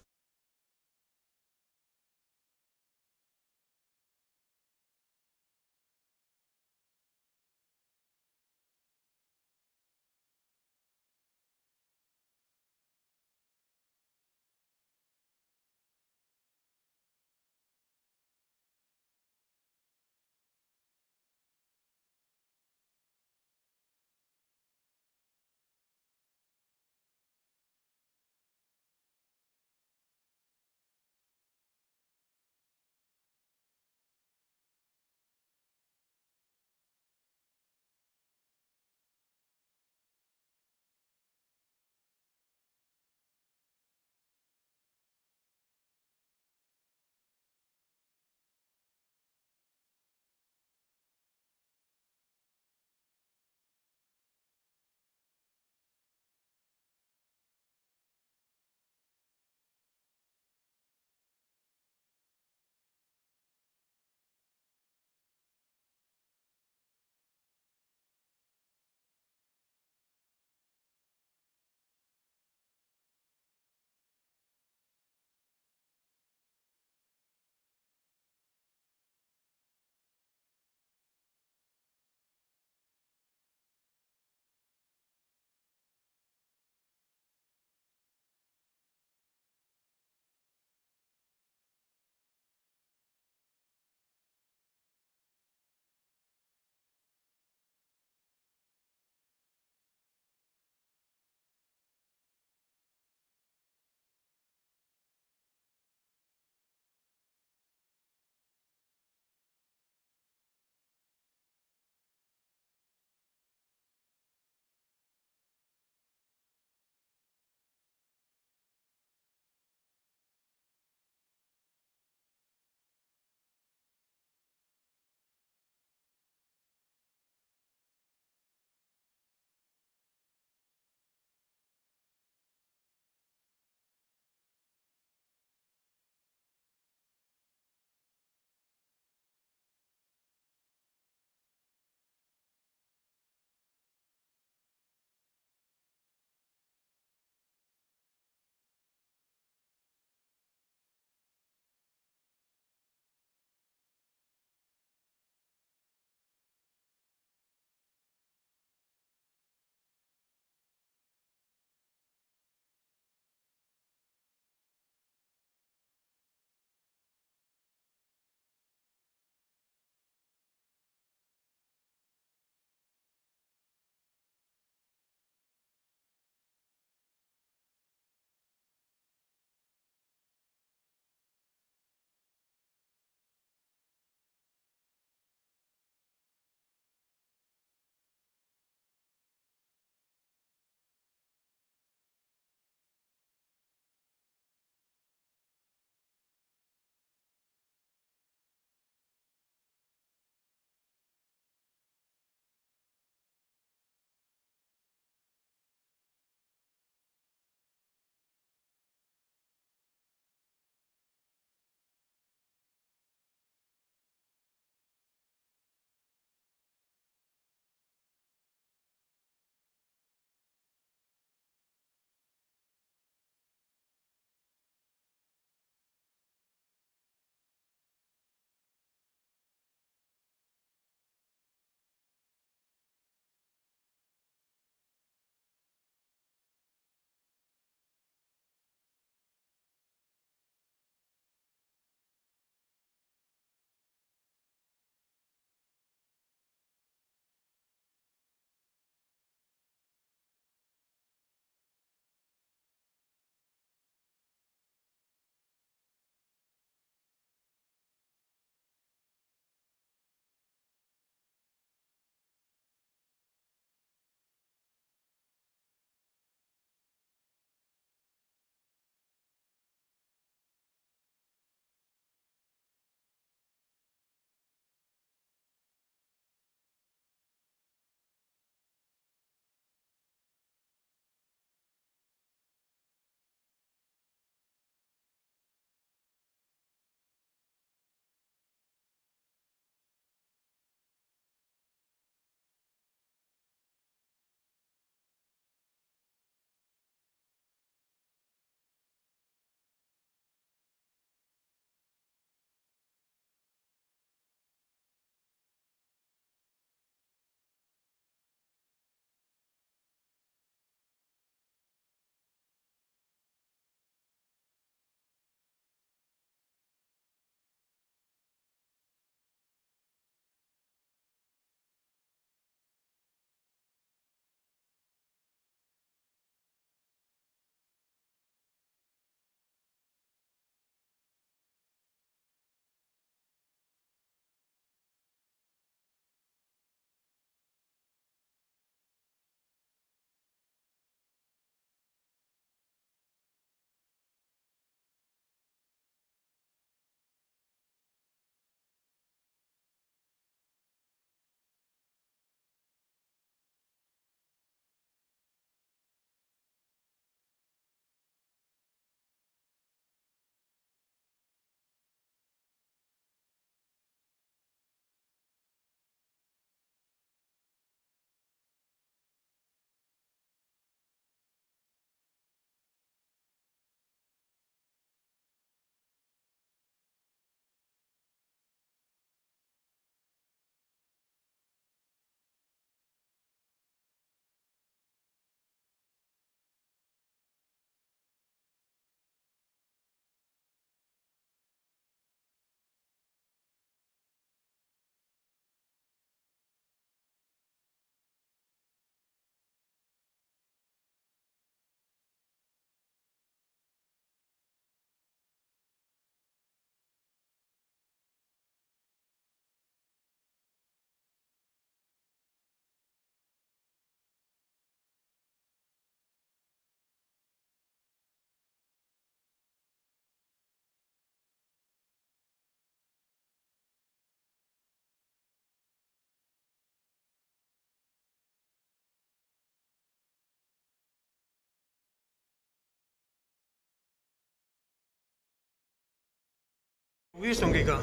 istungiga.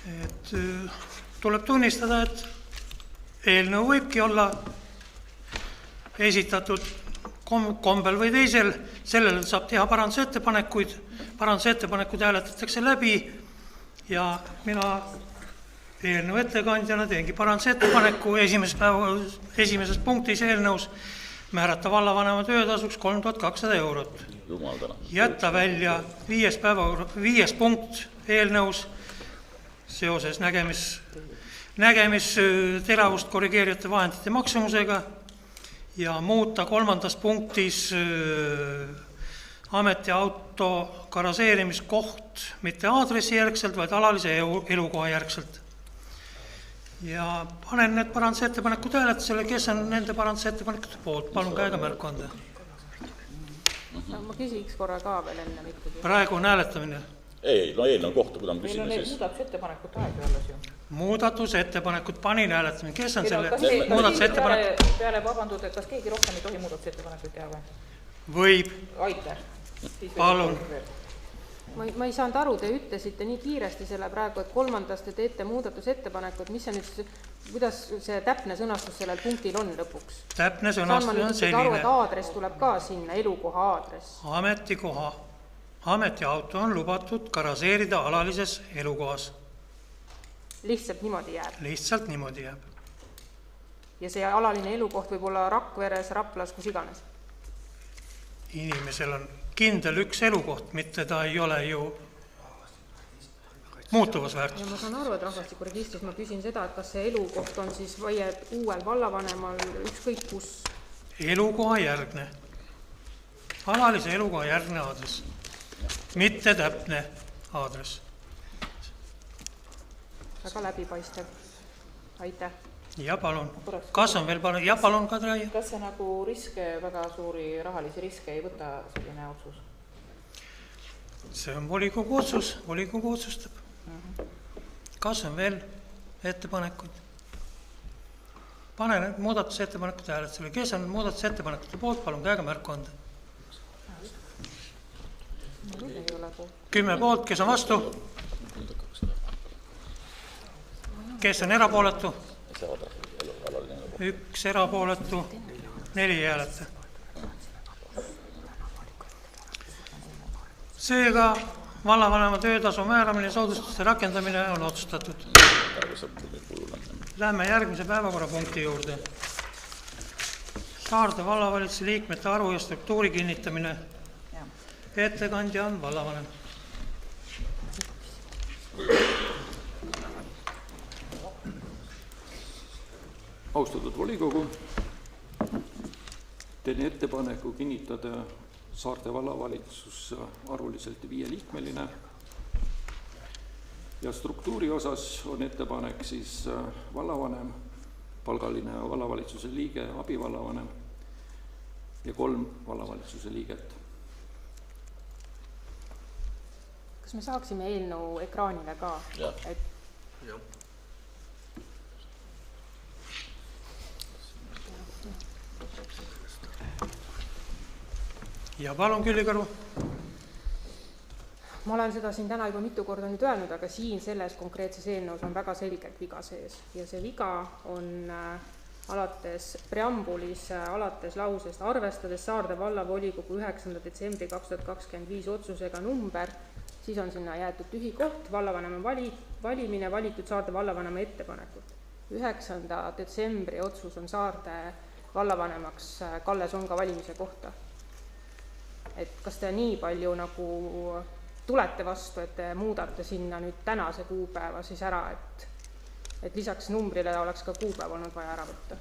Et tuleb tunnistada, et eelnõu võibki olla esitatud kombel või teisel, sellele saab teha parandusettepanekud hääletatakse läbi ja mina eelnõu ettekandjana teengi parandusettepaneku esimeses punktis eelnõus määrata vallavanema töötasuks 3200 eurot. Jätta välja 5. punkt eelnõus seoses nägemisteravust korrigeerivate vahendite maksumusega ja muuta 3. punktis ametiauto garaseerimiskoht mitte aadressi järgselt, vaid alalise elukoha järgselt. Ja panen need parandusettepanekud hääletusele, kes on nende parandusettepanekute poolt, palun käega märku anda. Ma küsiks korra ka veel enne ikkagi. Praegu on hääletamine. Ei, no eelnõu kohta, kui ta on küsinud, siis... muudatusettepanekut aeg alles ju. Muudatusettepanekud panin hääletamine. Kes on selle muudatusettepanek? Peale vabandud, et kas keegi rohkem ei tohi muudatusettepanekuid teha või? Võib. Aitäh. Palun. Ma ei saanud aru, te ütlesite nii kiiresti selle praegu, et 3. te teete muudatusettepanekud, mis on nüüd, kuidas see täpne sõnastus sellel punktil on lõpuks? Täpne sõnastus on selline. Aru, et aadress tuleb ka sinna, elukoha aadress. Ametiauto on lubatud garaseerida alalises elukohas. Lihtsalt niimoodi jääb? Lihtsalt niimoodi jääb. Ja see alaline elukoht võib olla Rakveres, Raplas, kus iganes? Inimesel on kindel üks elukoht, mitte ta ei ole ju muutuvas väärtus. Ja ma saan aru, et rahvastikuregistris ma küsin seda, et kas see elukoht on siis uuel vallavanemal ükskõik kus? Elukoha järgne. Alalise elukoha järgne aadress. Mitte täpne aadress. Väga läbipaistev. Aitäh. Ja palun. Kas on veel palun? Ja palun, Kadri. Kas see nagu väga suuri rahalisi riske ei võta selline otsus? See on volikogu otsus. Volikogu otsustab. Kas on veel ettepanekuid? Pane muudatusettepanekud hääletusele. Kes on muudatusettepanekute poolt? Palun käega märku anda. 10 poolt, kes on vastu? Kes on erapooletu? 1 erapooletu, 4 hääleta. Seega vallavanema töötasu määramine ja soodustuste rakendamine on otsustatud. Lähme järgmise päevakorrapunkti juurde. Saarde vallavalitsuse liikmete arvu ja struktuuri kinnitamine. Ettekandja on vallavanem. Austatud volikogu, teen ettepaneku kinnitada Saarde vallavalitsus arvuliselt 5-liikmeline ja struktuuri osas on ettepanek siis vallavanem, palgaline vallavalitsuse liige, abivallavanem ja 3 vallavalitsuse liiget. Kas me saaksime eelnõu ekraanile ka? Jah. Ja palun, Külli Karu. Ma olen seda siin täna juba mitu korda nüüd öelnud, aga siin selles konkreetses eelnõus on väga selgelt viga sees. Ja see viga on alates preambulis, alates lausest, arvestades Saarde vallavolikogu 9. detsembri 2025 otsusega number, siis on sinna jäetud tühi koht, vallavanema valimine, valitud Saarde vallavanema ettepanekut. 9. detsembri otsus on Saarde vallavanemaks Kalle Songa valimise kohta. Et kas te nii palju nagu tulete vastu, et te muudate sinna nüüd tänase kuupäeva siis ära, et lisaks numbrile oleks ka kuupäev olnud vaja ära võtta?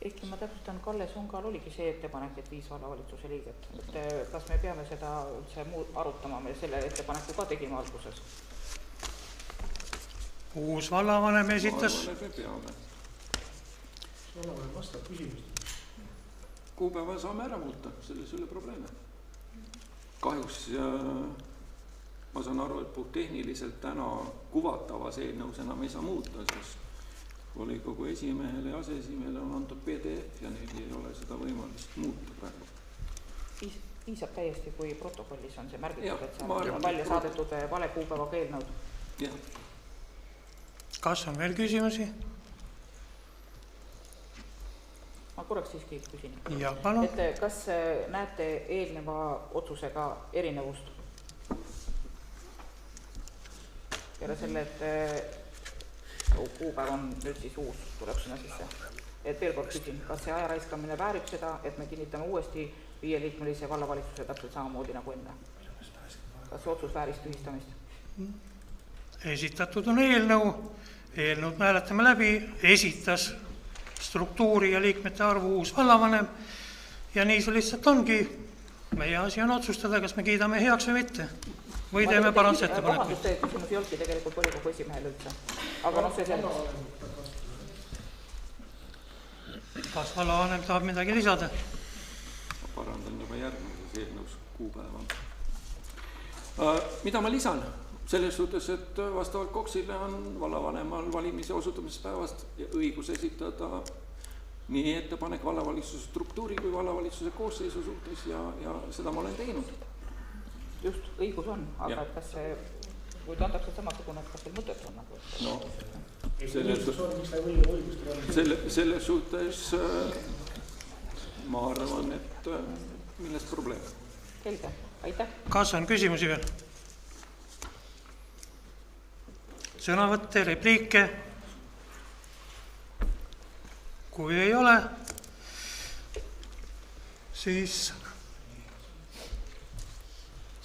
Ehkki ma täpsustan, Kalle Songal oligi see ettepanek, et 5 vallavalitsuse liiget. Et kas me peame seda üldse arutama, me selle ettepaneku ka tegime alguses? Uus vallavanem esitas. Vallavanem vastab küsimust. Kuupäeva saame ära muuta, selles ei ole probleeme. Kahjuks ma saan aru, et puhttehniliselt täna kuvatavas eelnõus enam ei saa muuta, sest volikogu esimehele ja aseesimehele on antud PDF ja neil ei ole seda võimalust muuta praegu. piisab täiesti, kui protokollis on see märgitud, Jah, et ma seal arvan, on välja et saadetud vale kuupäevaga eelnõud. Jah. Kas on veel küsimusi? Ma korraks siiski küsin. Ja, palun. Et kas näete eelneva otsusega erinevust? Peale selle, et kuupäev on nüüd siis uus, tuleb sinna sisse. Et veel kord küsin, kas see ajaraiskamine väärib seda, et me kinnitame uuesti 5-liikmelise vallavalitsuse täpselt samamoodi nagu enne? Kas see otsus vääris tühistamist? Esitatud on eelnõud me hääletame läbi, esitas struktuuri ja liikmete arvu uus vallavanem ja nii see lihtsalt ongi. Meie asi on otsustada, kas me kiidame heaks või mitte. Või teeme parandusettepaneku. Vabandust, see küsimus ei olnudki tegelikult volikogu esimehel üldse. Aga see selgus. Kas vallavanem tahab midagi lisada? Ma parandan juba järgmises eelnõus kuupäeva. Mida ma lisan? Selles suhtes, et vastavalt KOKS-ile on vallavanemal valimise osutamispäevast õigus esitada nii ettepanek vallavalitsuse struktuuri kui vallavalitsuse koosseisu suhtes ja seda ma olen teinud. Just, õigus on, aga et kas see, kui ta on täpselt samasugune, et kas teil mõtet on? No, selles suhtes ma arvan, et millest probleem? Selge, aitäh. Kas on küsimusi veel? Sõnavõtte, repliike? Kui ei ole, siis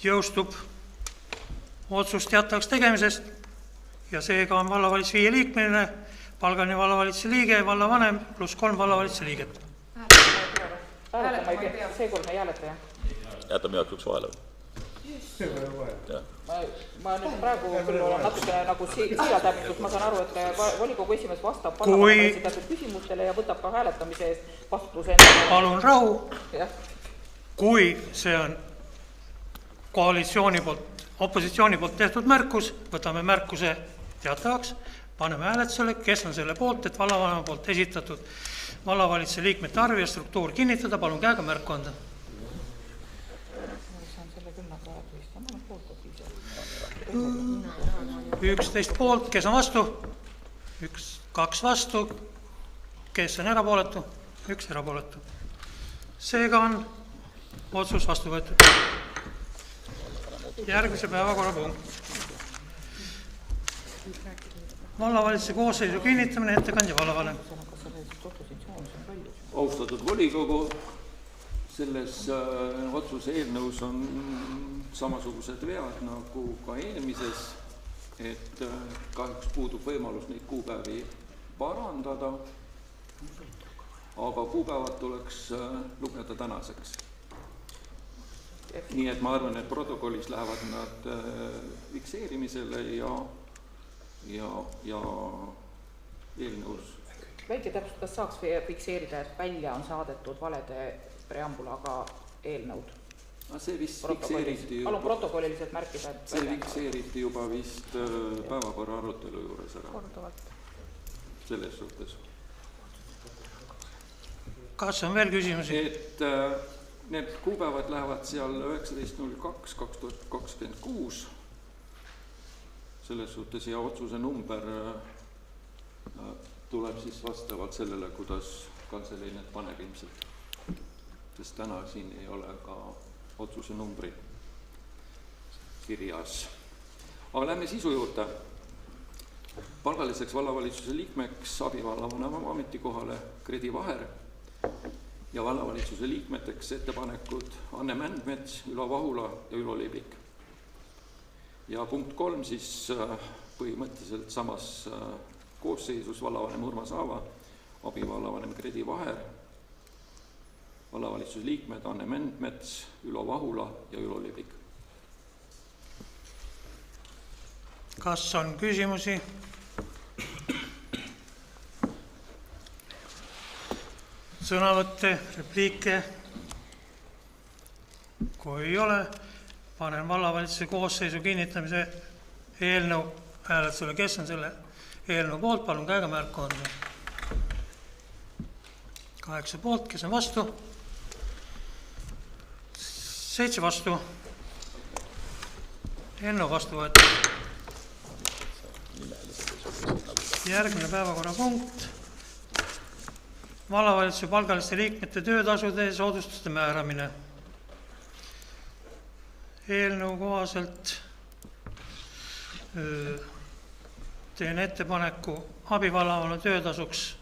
jõustub otsus teatavaks tegemisest ja seega on vallavalitsuse 5-liikmeline, palgaline vallavalitsuse liige, vallavanem pluss 3 vallavalitsuse liiget. Hääletama ei pea, seekord me ei hääleta, jah? Jätame heaks vahele. Ma nüüd praegu küll olen natukene nagu siiratäämitud, ma saan aru, et volikogu esimees vastab vallavanemale esitatud küsimustele ja võtab ka hääletamise eest vastutuse enne. Palun rahu. Kui see on koalitsiooni poolt, opositsiooni poolt tehtud märkus, võtame märkuse teatavaks, paneme hääletusele, kes on selle poolt, et vallavanema poolt esitatud vallavalitsuse liikmete arv ja struktuur kinnitada, palun käega märku anda. 11 poolt, kes on vastu? 2 vastu, kes on erapooletu? 1 erapooletu. Seega on otsus vastu võetud. Järgmise päevakorrapunkt. Vallavalitsuse koosseisu kinnitamine, ettekandja vallavanem. Austatud volikogu, selles otsuse eelnõus on samasugused vead nagu ka eelmises, et kahjuks puudub võimalus neid kuupäevi parandada, aga kuupäevad tuleks lugeda tänaseks. Nii et ma arvan, et protokollis lähevad nad fikseerimisele ja eelnõus. Väike täpselt, kas saaks fikseerida, et välja on saadetud valede preambulaga eelnõud? See vist fikseeriti juba. Palun protokolliliselt märkida, et see fikseeriti juba vist päevakorra arutelu juures ära. Selles suhtes. Kas on veel küsimusi? Et need kuupäevad lähevad seal 19.02.2026 selles suhtes ja otsuse number tuleb siis vastavalt sellele, kuidas kantselei need paneb ilmselt. Sest täna siin ei ole ka otsuse numbri kirjas. Aga lähme sisu juurde. Palgaliseks vallavalitsuse liikmeks abivallavanema ametikohale Kredi Vaher ja vallavalitsuse liikmeteks ettepanekud Anne Mändmets, Ülo Vahula ja Ülo Libik. Ja punkt 3 siis põhimõtteliselt samas koosseisus vallavanem Urmas Aava, abivallavanem Kredi Vaher, vallavalitsuse liikmed Anne Mändmets, Ülo Vahula ja Ülo Libik. Kas on küsimusi? Sõnavõtte, repliike? Kui ei ole, panen vallavalitsuse koosseisu kinnitamise eelnõu hääletusele. Kes on selle eelnõu poolt? Palun käega märku anda. 8 poolt, kes on vastu? 7 vastu. Eelnõu vastu võetud. Järgmine päevakorrapunkt. Vallavalitsuse palgaliste liikmete töötasude ja soodustuste määramine. Eelnõu kohaselt teen ettepaneku abivallavanemale töötasuks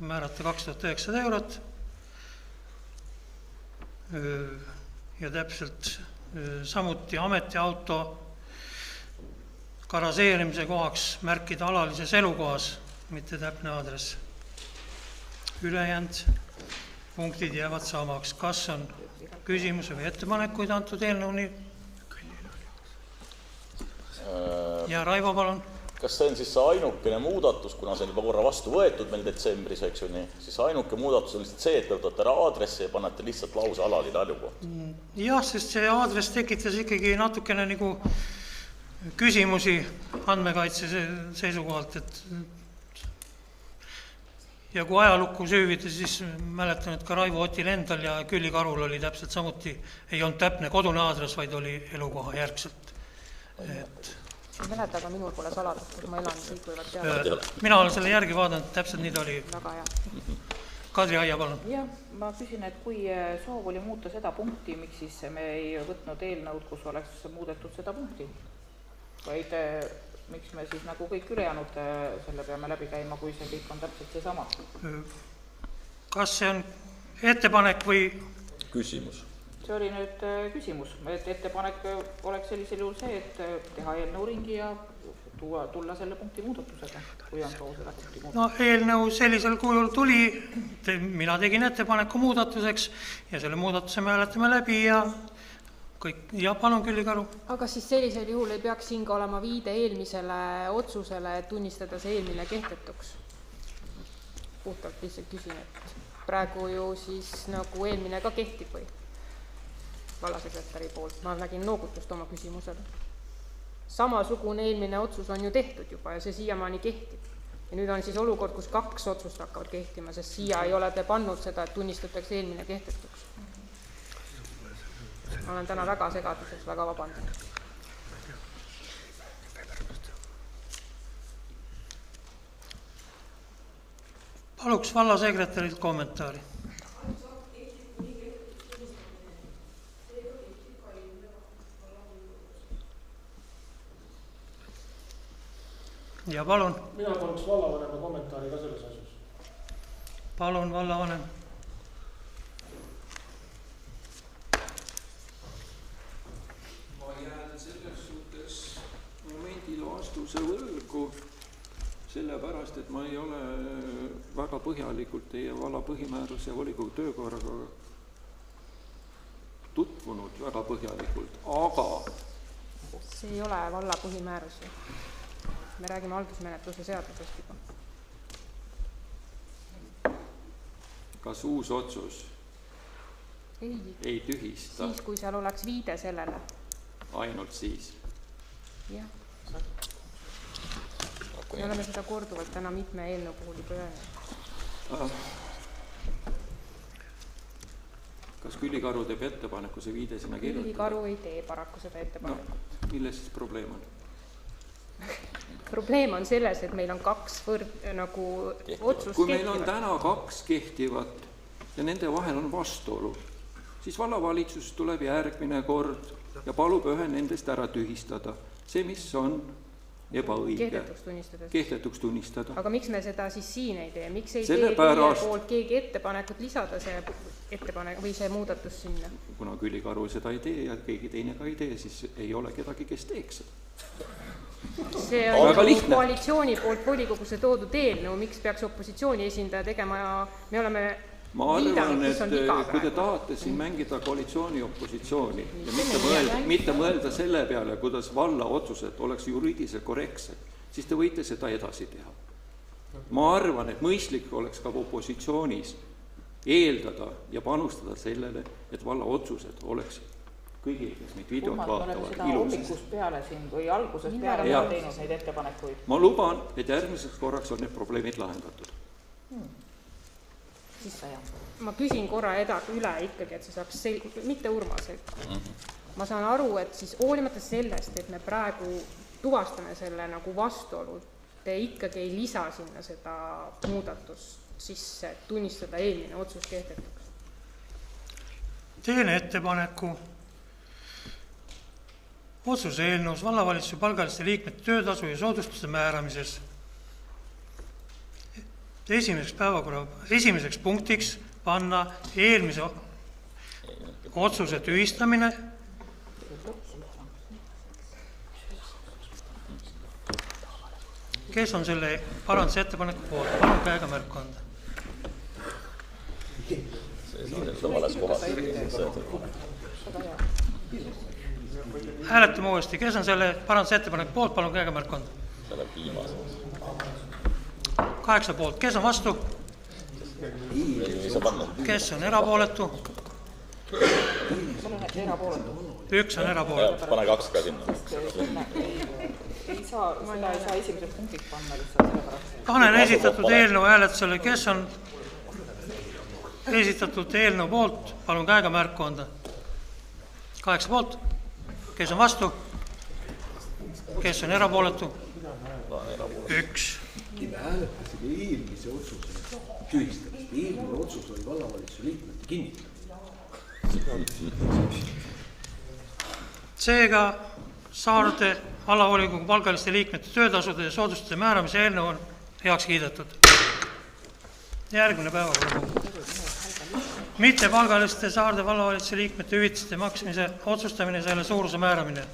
määrata 2900 eurot ja täpselt samuti ametiauto garažeerimise kohaks märkida alalises elukohas, mitte täpne aadress. Ülejäänud punktid jäävad samaks. Kas on küsimusi või ettepanekuid antud eelnõuni? Ja Raivo, palun. Kas see on siis see ainukene muudatus, kuna see on juba korra vastu võetud meil detsembris, eks ju nii, siis ainuke muudatus on lihtsalt see, et te võtate ära aadressi ja panete lihtsalt lause alaline elukoht? Jah, sest see aadress tekitas ikkagi natukene nagu küsimusi andmekaitse seisukohalt, et ja kui ajalukku süüvida, siis mäletan, et ka Raivo Otil endal ja Külli Karul oli täpselt samuti, ei olnud täpne kodune aadress, vaid oli elukoha järgselt. ei mäleta, aga minul pole saladust, kus ma elan, kõik võivad teada. Mina olen selle järgi vaadanud, täpselt nii ta oli. Väga hea. Kadri Aia, palun. Jah, ma küsin, et kui soov oli muuta seda punkti, miks siis me ei võtnud eelnõud, kus oleks muudetud seda punkti? Vaid miks me siis nagu kõik ülejäänud selle peame läbi käima, kui see kõik on täpselt seesama? Kas see on ettepanek või? Küsimus. See oli nüüd küsimus, et ettepanek oleks sellisel juhul see, et teha eelnõu ringi ja tulla selle punkti muudatusega, kui on soov selle punkti muudatusega. No eelnõu sellisel kujul tuli, mina tegin ettepaneku muudatuseks ja selle muudatuse me hääletame läbi ja kõik. Ja palun, Külli Karu. Aga siis sellisel juhul ei peaks siin ka olema viide eelmisele otsusele, et tunnistada see eelmine kehtetuks? Puhtalt lihtsalt küsin, et praegu ju siis nagu eelmine ka kehtib või? Vallasekretäri poolt. Ma nägin noogutust oma küsimusele. Samasugune eelmine otsus on ju tehtud juba ja see siiamaani kehtib. Ja nüüd on siis olukord, kus 2 otsust hakkavad kehtima, sest siia ei ole te pannud seda, et tunnistatakse eelmine kehtetuks. Ma olen täna väga segaduses, väga vabandan. Paluks vallasekretärilt kommentaari. Ja palun. Mina paluks vallavanema kommentaari ka selles asjas. Palun, vallavanem. Ma jään selles suhtes momendil vastuse võlgu, sellepärast, et ma ei ole väga põhjalikult teie valla põhimääruse ja volikogu töökorraga tutvunud väga põhjalikult, aga see ei ole valla põhimäärus. Me räägime haldusmenetluse seadusest juba. Kas uus otsus ei tühista? Siis, kui seal oleks viide sellele. Ainult siis? Jah. Me oleme seda korduvalt täna mitme eelnõu puhul juba öelnud. Kas Külli Karu teeb ettepaneku see viide sinna kirjutada? Külli Karu ei tee paraku seda ettepanekut. No, milles siis probleem on? Probleem on selles, et meil on 2 nagu otsust kui meil on täna 2 kehtivat ja nende vahel on vastuolu, siis vallavalitsus tuleb järgmine kord ja palub ühe nendest ära tühistada. See, mis on ebaõige. Kehtetuks tunnistada. Aga miks me seda siis siin ei tee? Miks ei tee teie poolt keegi ettepanekut lisada see ettepanek või see muudatus sinna? Kuna Külli Karu seda ei tee ja keegi teine ka ei tee, siis ei ole kedagi, kes teeks seda. See on koalitsiooni poolt volikogusse toodud eelnõu, miks peaks opositsiooni esindaja tegema ja me oleme ma arvan, et kui te tahate siin mängida koalitsiooni opositsiooni ja mitte mõelda selle peale, kuidas valla otsused oleks juriidiliselt korrektsed, siis te võite seda edasi teha. Ma arvan, et mõistlik oleks ka opositsioonis eeldada ja panustada sellele, et valla otsused oleksid kõigil, kes meid videot vaatavad, seda hommikust peale siin või algusest peale on teinud neid ettepanekuid. Ma luban, et järgmiseks korraks on need probleemid lahendatud. siis ma küsin korra üle ikkagi, et see saaks mitte Urmas, ma saan aru, et siis hoolimata sellest, et me praegu tuvastame selle nagu vastuolu, te ikkagi ei lisa sinna seda muudatust sisse, et tunnistada eelmine otsus kehtetuks. Teen ettepaneku otsuse eelnõus vallavalitsuse palgaliste liikmete töötasu ja soodustuste määramises esimeseks punktiks panna eelmise otsuse tühistamine . Kes on selle paranduse ettepaneku poolt? Palun käega märku anda. Hääletame uuesti. Kes on selle paranduse ettepaneku poolt? Palun käega märku anda. 8 poolt. Kes on vastu? Kes on erapooletu? 1 on erapooletu. Pane 2 ka sinna. Ei saa esimesed punktid panna lihtsalt sellepärast. Panen esitatud eelnõu hääletusele. Kes on esitatud eelnõu poolt? Palun käega märku anda. 8 poolt. Kes on vastu? Kes on erapooletu? 1. Me hääletasime eelmise otsuse tühistamist. Eelmine otsus oli vallavalitsuse liikmete kinnitamine. Seega Saarde vallavolikogu palgaliste liikmete töötasude ja soodustuste määramise eelnõu on heaks kiidetud. Järgmine päevakorrapunkt. Mittepalgaliste Saarde vallavalitsuse liikmete hüvitiste maksmise otsustamine ja selle suuruse määramine.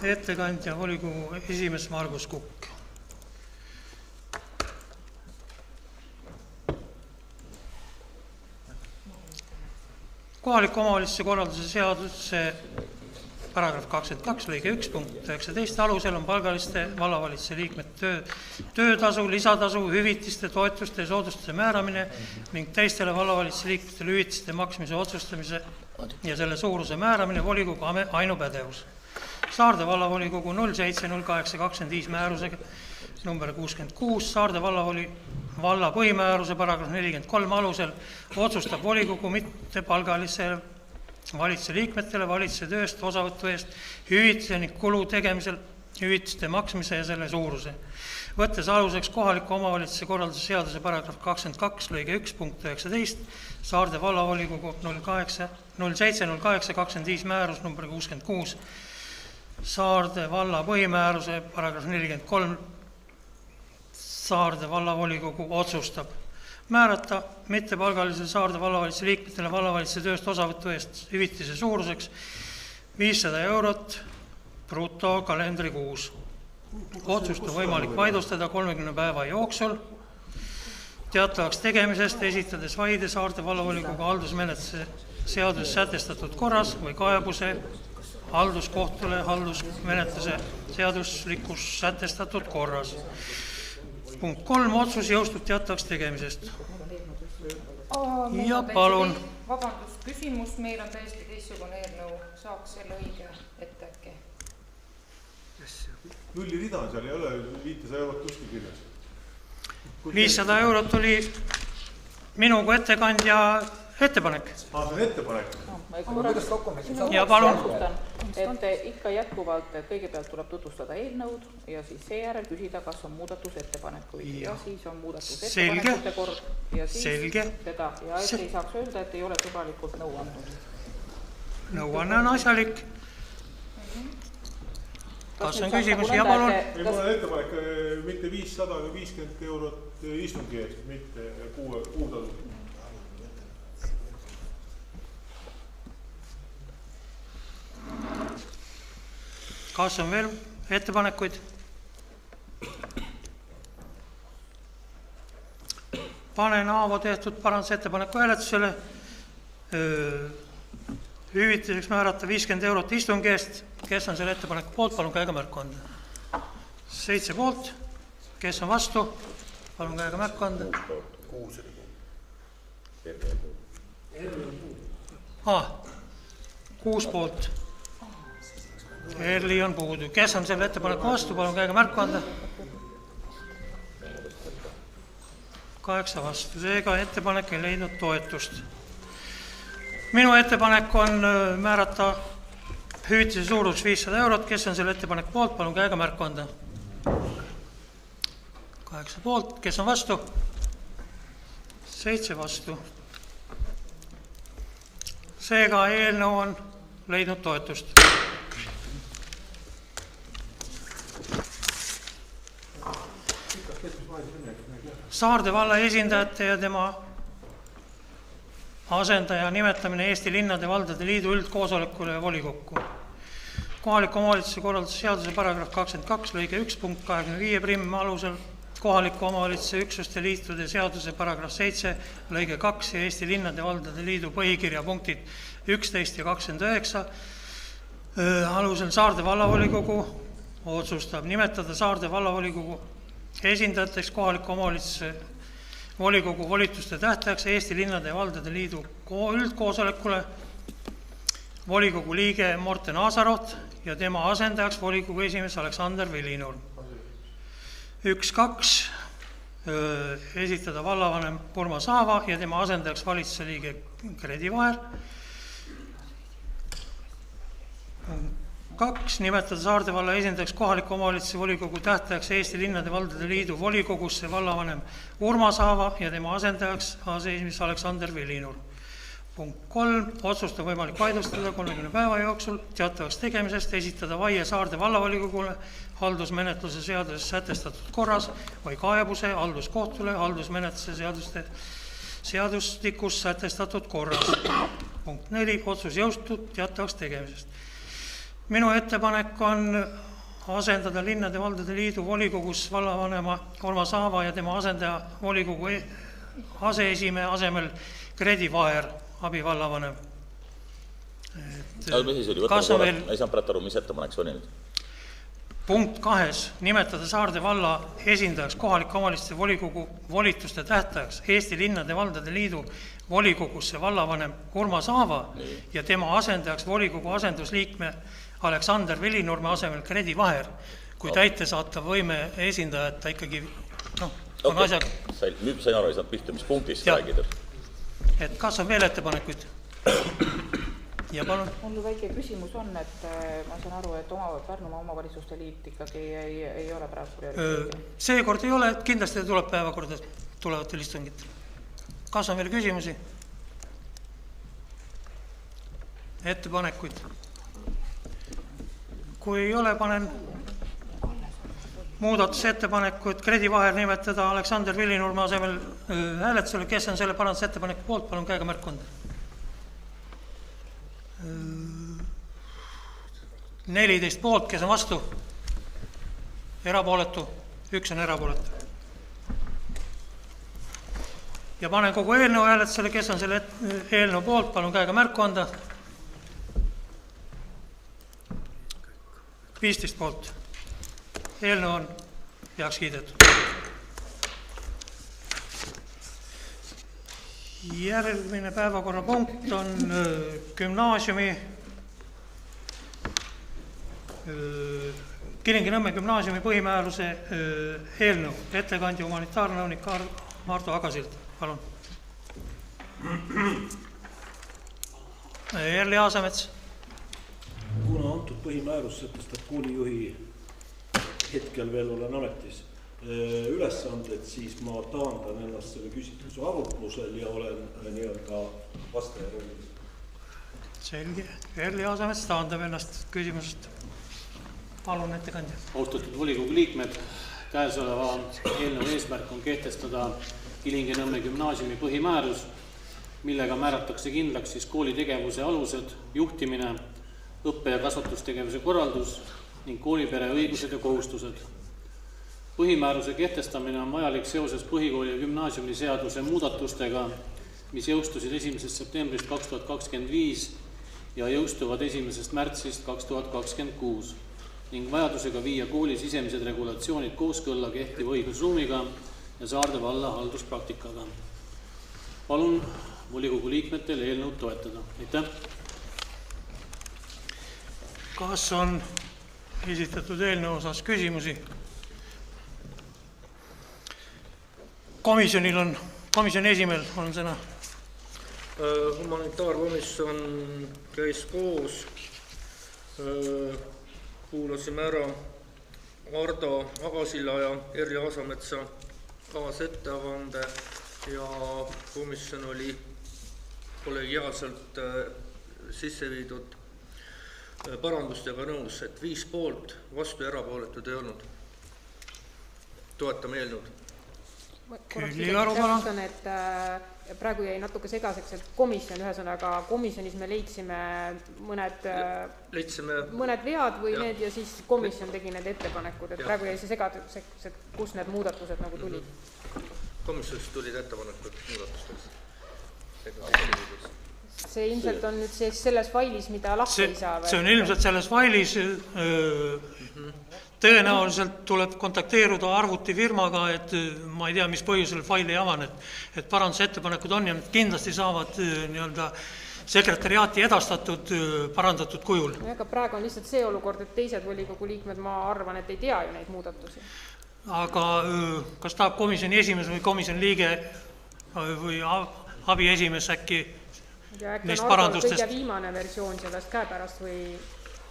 Ettekandja volikogu esimees Margus Kukk. Kohaliku omavalitsuse korralduse seaduse paragrahv 22 lõige 1 punkt 19 alusel on palgaliste vallavalitsuse liikmete töötasu, lisatasu, hüvitiste, toetuste ja soodustuste määramine ning teistele vallavalitsuse liikmetele hüvitiste maksmise otsustamise ja selle suuruse määramine volikogu ainupädevus. Saarde vallavolikogu 07.08.25 määrusega number 66 Saarde valla põhimääruse paragrahv 43 alusel otsustab volikogu mittepalgalisele valitsuse liikmetele valitsuse tööst osavõtu eest hüvitise ning kulu tegemisel hüvitiste maksmise ja selle suuruse. Võttes aluseks kohaliku omavalitsuse korralduse seaduse paragrahv 22 lõige 1 punkt 19 Saarde vallavolikogu 07.08.25 määrus number 66 Saarde valla põhimääruse paragrahv 43 Saarde vallavolikogu otsustab määrata mittepalgalisele Saarde vallavalitsuse liikmetele vallavalitsuse tööst osavõtu eest hüvitise suuruseks 500 eurot bruto kalendrikuus. Otsust on võimalik vaidlustada 30 päeva jooksul teatavaks tegemisest, esitades vaide Saarde vallavolikogu haldusmenetluse seaduses sätestatud korras või kaebuse halduskohtule haldusmenetluse seaduslikus sätestatud korras. Punkt 3. Otsus jõustub teatavaks tegemisest. Ja palun. Vabandust, küsimus, meil on täiesti teistsugune eelnõu, saaks selle õige ette äkki? Nulli rida on seal, ei ole 500 eurot kuskil kirjas. 500 eurot oli minu kui ettekandja ettepanek. See on ettepanek. Ja palun. Et ikka jätkuvalt kõigepealt tuleb tutvustada eelnõud ja siis seejärel küsida, kas on muudatusettepanekuid ja siis on muudatusettepanekute kord ja siis seda ja et ei saaks öelda, et ei ole sõbralikult nõu andnud. Nõuanne on asjalik. Kas on küsimus? Ja palun. Meil on ettepanek mitte 500 või 50 eurot istungi eest, mitte kuutasu. Kas on veel ettepanekuid? Panen Aavo tehtud parandusettepaneku hääletusele. Hüvitiseks määrata 50 eurot istungi eest. Kes on selle ettepaneku poolt? Palun käega märku anda. 7 poolt. Kes on vastu? Palun käega märku anda. 6 poolt. Erli on puudu. Kes on selle ettepaneku vastu? Palun käega märku anda. 8 vastu, seega ettepanek ei leidnud toetust. Minu ettepanek on määrata hüvitise suurus 500 eurot, kes on selle ettepaneku poolt, palun käega märku anda. 8 poolt, kes on vastu? 7 vastu. Seega eelnõu on leidnud toetust. Saarde valla esindajate ja tema asendaja nimetamine Eesti Linnade ja Valdade Liidu üldkoosolekule ja volikokku. Kohaliku omavalitsuse korralduse seaduse paragrahv 22 lõige 1 punkt 25 alusel kohaliku omavalitsuse üksuste liitude seaduse paragrahv 7 lõige 2 ja Eesti Linnade ja Valdade Liidu põhikirja punktid 11 ja 29 alusel Saarde vallavolikogu otsustab nimetada Saarde vallavolikogu esindajateks kohaliku omavalitsuse volikogu volituste tähtajaks Eesti Linnade ja Valdade Liidu üldkoosolekule volikogu liige Morten Aasarot ja tema asendajaks volikogu esimees Aleksander Velinurm. 1-2 esitada vallavanem Urmas Aava ja tema asendajaks valitsuse liige Kredi Vaher. 2 nimetada Saarde valla esindajaks kohaliku omavalitsuse volikogu tähtajaks Eesti Linnade ja Valdade Liidu volikogusse vallavanem Urmas Aava ja tema asendajaks aseesimees Aleksander Velinurm. Punkt 3. Otsust on võimalik vaidlustada 30 päeva jooksul teatavaks tegemisest, esitada vaie Saarde vallavolikogule haldusmenetluse seaduses sätestatud korras või kaebuse halduskohtule haldusmenetluse seadustikus sätestatud korras. Punkt 4. Otsus jõustub teatavaks tegemisest. Minu ettepanek on asendada Linnade ja Valdade Liidu volikogus vallavanema Urmas Aava ja tema asendaja volikogu aseesimehe asemel Kredi Vaher, abivallavanem. Ei saanud praegu aru, mis ettepanek see oli nüüd? Punkt 2. Nimetada Saarde valla esindajaks kohaliku omavalitsuse volikogu volituste tähtajaks Eesti Linnade ja Valdade Liidu volikogusse vallavanem Urmas Aava ja tema asendajaks volikogu asendusliikme Aleksander Velinurme asemel Kredi Vaher, kui täitesaatav võime esindajad ta ikkagi on asjad. Nüüd sain aru, ei saanud pihta, mis punktist räägida. Et kas on veel ettepanekuid? Ja palun. Mul väike küsimus on, et ma saan aru, et Pärnumaa omavalitsuste liit ikkagi ei ole praegu prioriteeti. Seekord ei ole, et kindlasti tuleb päevakorda tulevatel istungitel. Kas on veel küsimusi? Ettepanekuid? Kui ei ole, panen muudatusettepanekut Kredi Vaher nimetada Aleksander Velinurme asemel hääletusele, kes on selle parandusettepaneku poolt, palun käega märku anda. 14 poolt, kes on vastu? Erapooletu? 1 on erapooletu. Ja panen kogu eelnõu hääletusele, kes on selle eelnõu poolt, palun käega märku anda. 15 poolt. Eelnõu on heaks kiidetud. Järgmine päevakorrapunkt on gümnaasiumi, Kilingi-Nõmme gümnaasiumi põhimääruse eelnõu. Ettekandja humanitaarnõunik Marto Agasild. Palun. Erli Aasamets. Kuna antud põhimäärus sätestab koolijuhi, hetkel veel olen ametis, ülesanded, siis ma taandan ennast selle küsitluse arutlusel ja olen nii-öelda vastaja rollis. Selge. Erli Aasamets taandab ennast küsimusest. Palun ettekandja. Austatud volikogu liikmed, käesoleva eelnõu eesmärk on kehtestada Kilingi-Nõmme gümnaasiumi põhimäärus, millega määratakse kindlaks siis kooli tegevuse alused, juhtimine, õppe- ja kasvatustegevuse korraldus ning koolipere õigused ja kohustused. Põhimääruse kehtestamine on vajalik seoses põhikooli ja gümnaasiumi seaduse muudatustega, mis jõustusid 1. septembrist 2025 ja jõustuvad 1. märtsist 2026 ning vajadusega viia kooli sisemised regulatsioonid kooskõlla kehtiva õigusruumiga ja Saarde valla halduspraktikaga. Palun volikogu liikmetel eelnõu toetada. Aitäh! Kas on esitatud eelnõu osas küsimusi? komisjoni esimehel on sõna. Humanitaarkomisjon käis koos, kuulasime ära Ardo Agasilla ja Erli Aasametsa kaasetteavande ja komisjon oli kollegiaalselt sisse viidud parandustega nõus, et 5 poolt, vastu ja erapooletud ei olnud. Toetame eelnõud. Täpsustan, et praegu jäi natuke segaseks, et komisjon, ühesõnaga komisjonis me leidsime mõned vead või need ja siis komisjon tegi need ettepanekud, et praegu jäi see segaseks, et kus need muudatused nagu tulid. Komisjonist tulid ettepanekud muudatusteks. See ilmselt on nüüd selles failis, mida lahti ei saa. See on ilmselt selles failis, tõenäoliselt tuleb kontakteeruda arvutifirmaga, et ma ei tea, mis põhjusel fail ei avan, et parandusettepanekud on ja kindlasti saavad sekretariaati edastatud parandatud kujul. Aga praegu on lihtsalt see olukord, et teised volikogu liikmed, ma arvan, et ei tea ju neid muudatusi. Aga kas tahab komisjoni esimees või komisjoni liige või abiesimees äkki neist parandustest? Kõige viimane versioon sellest käepärast või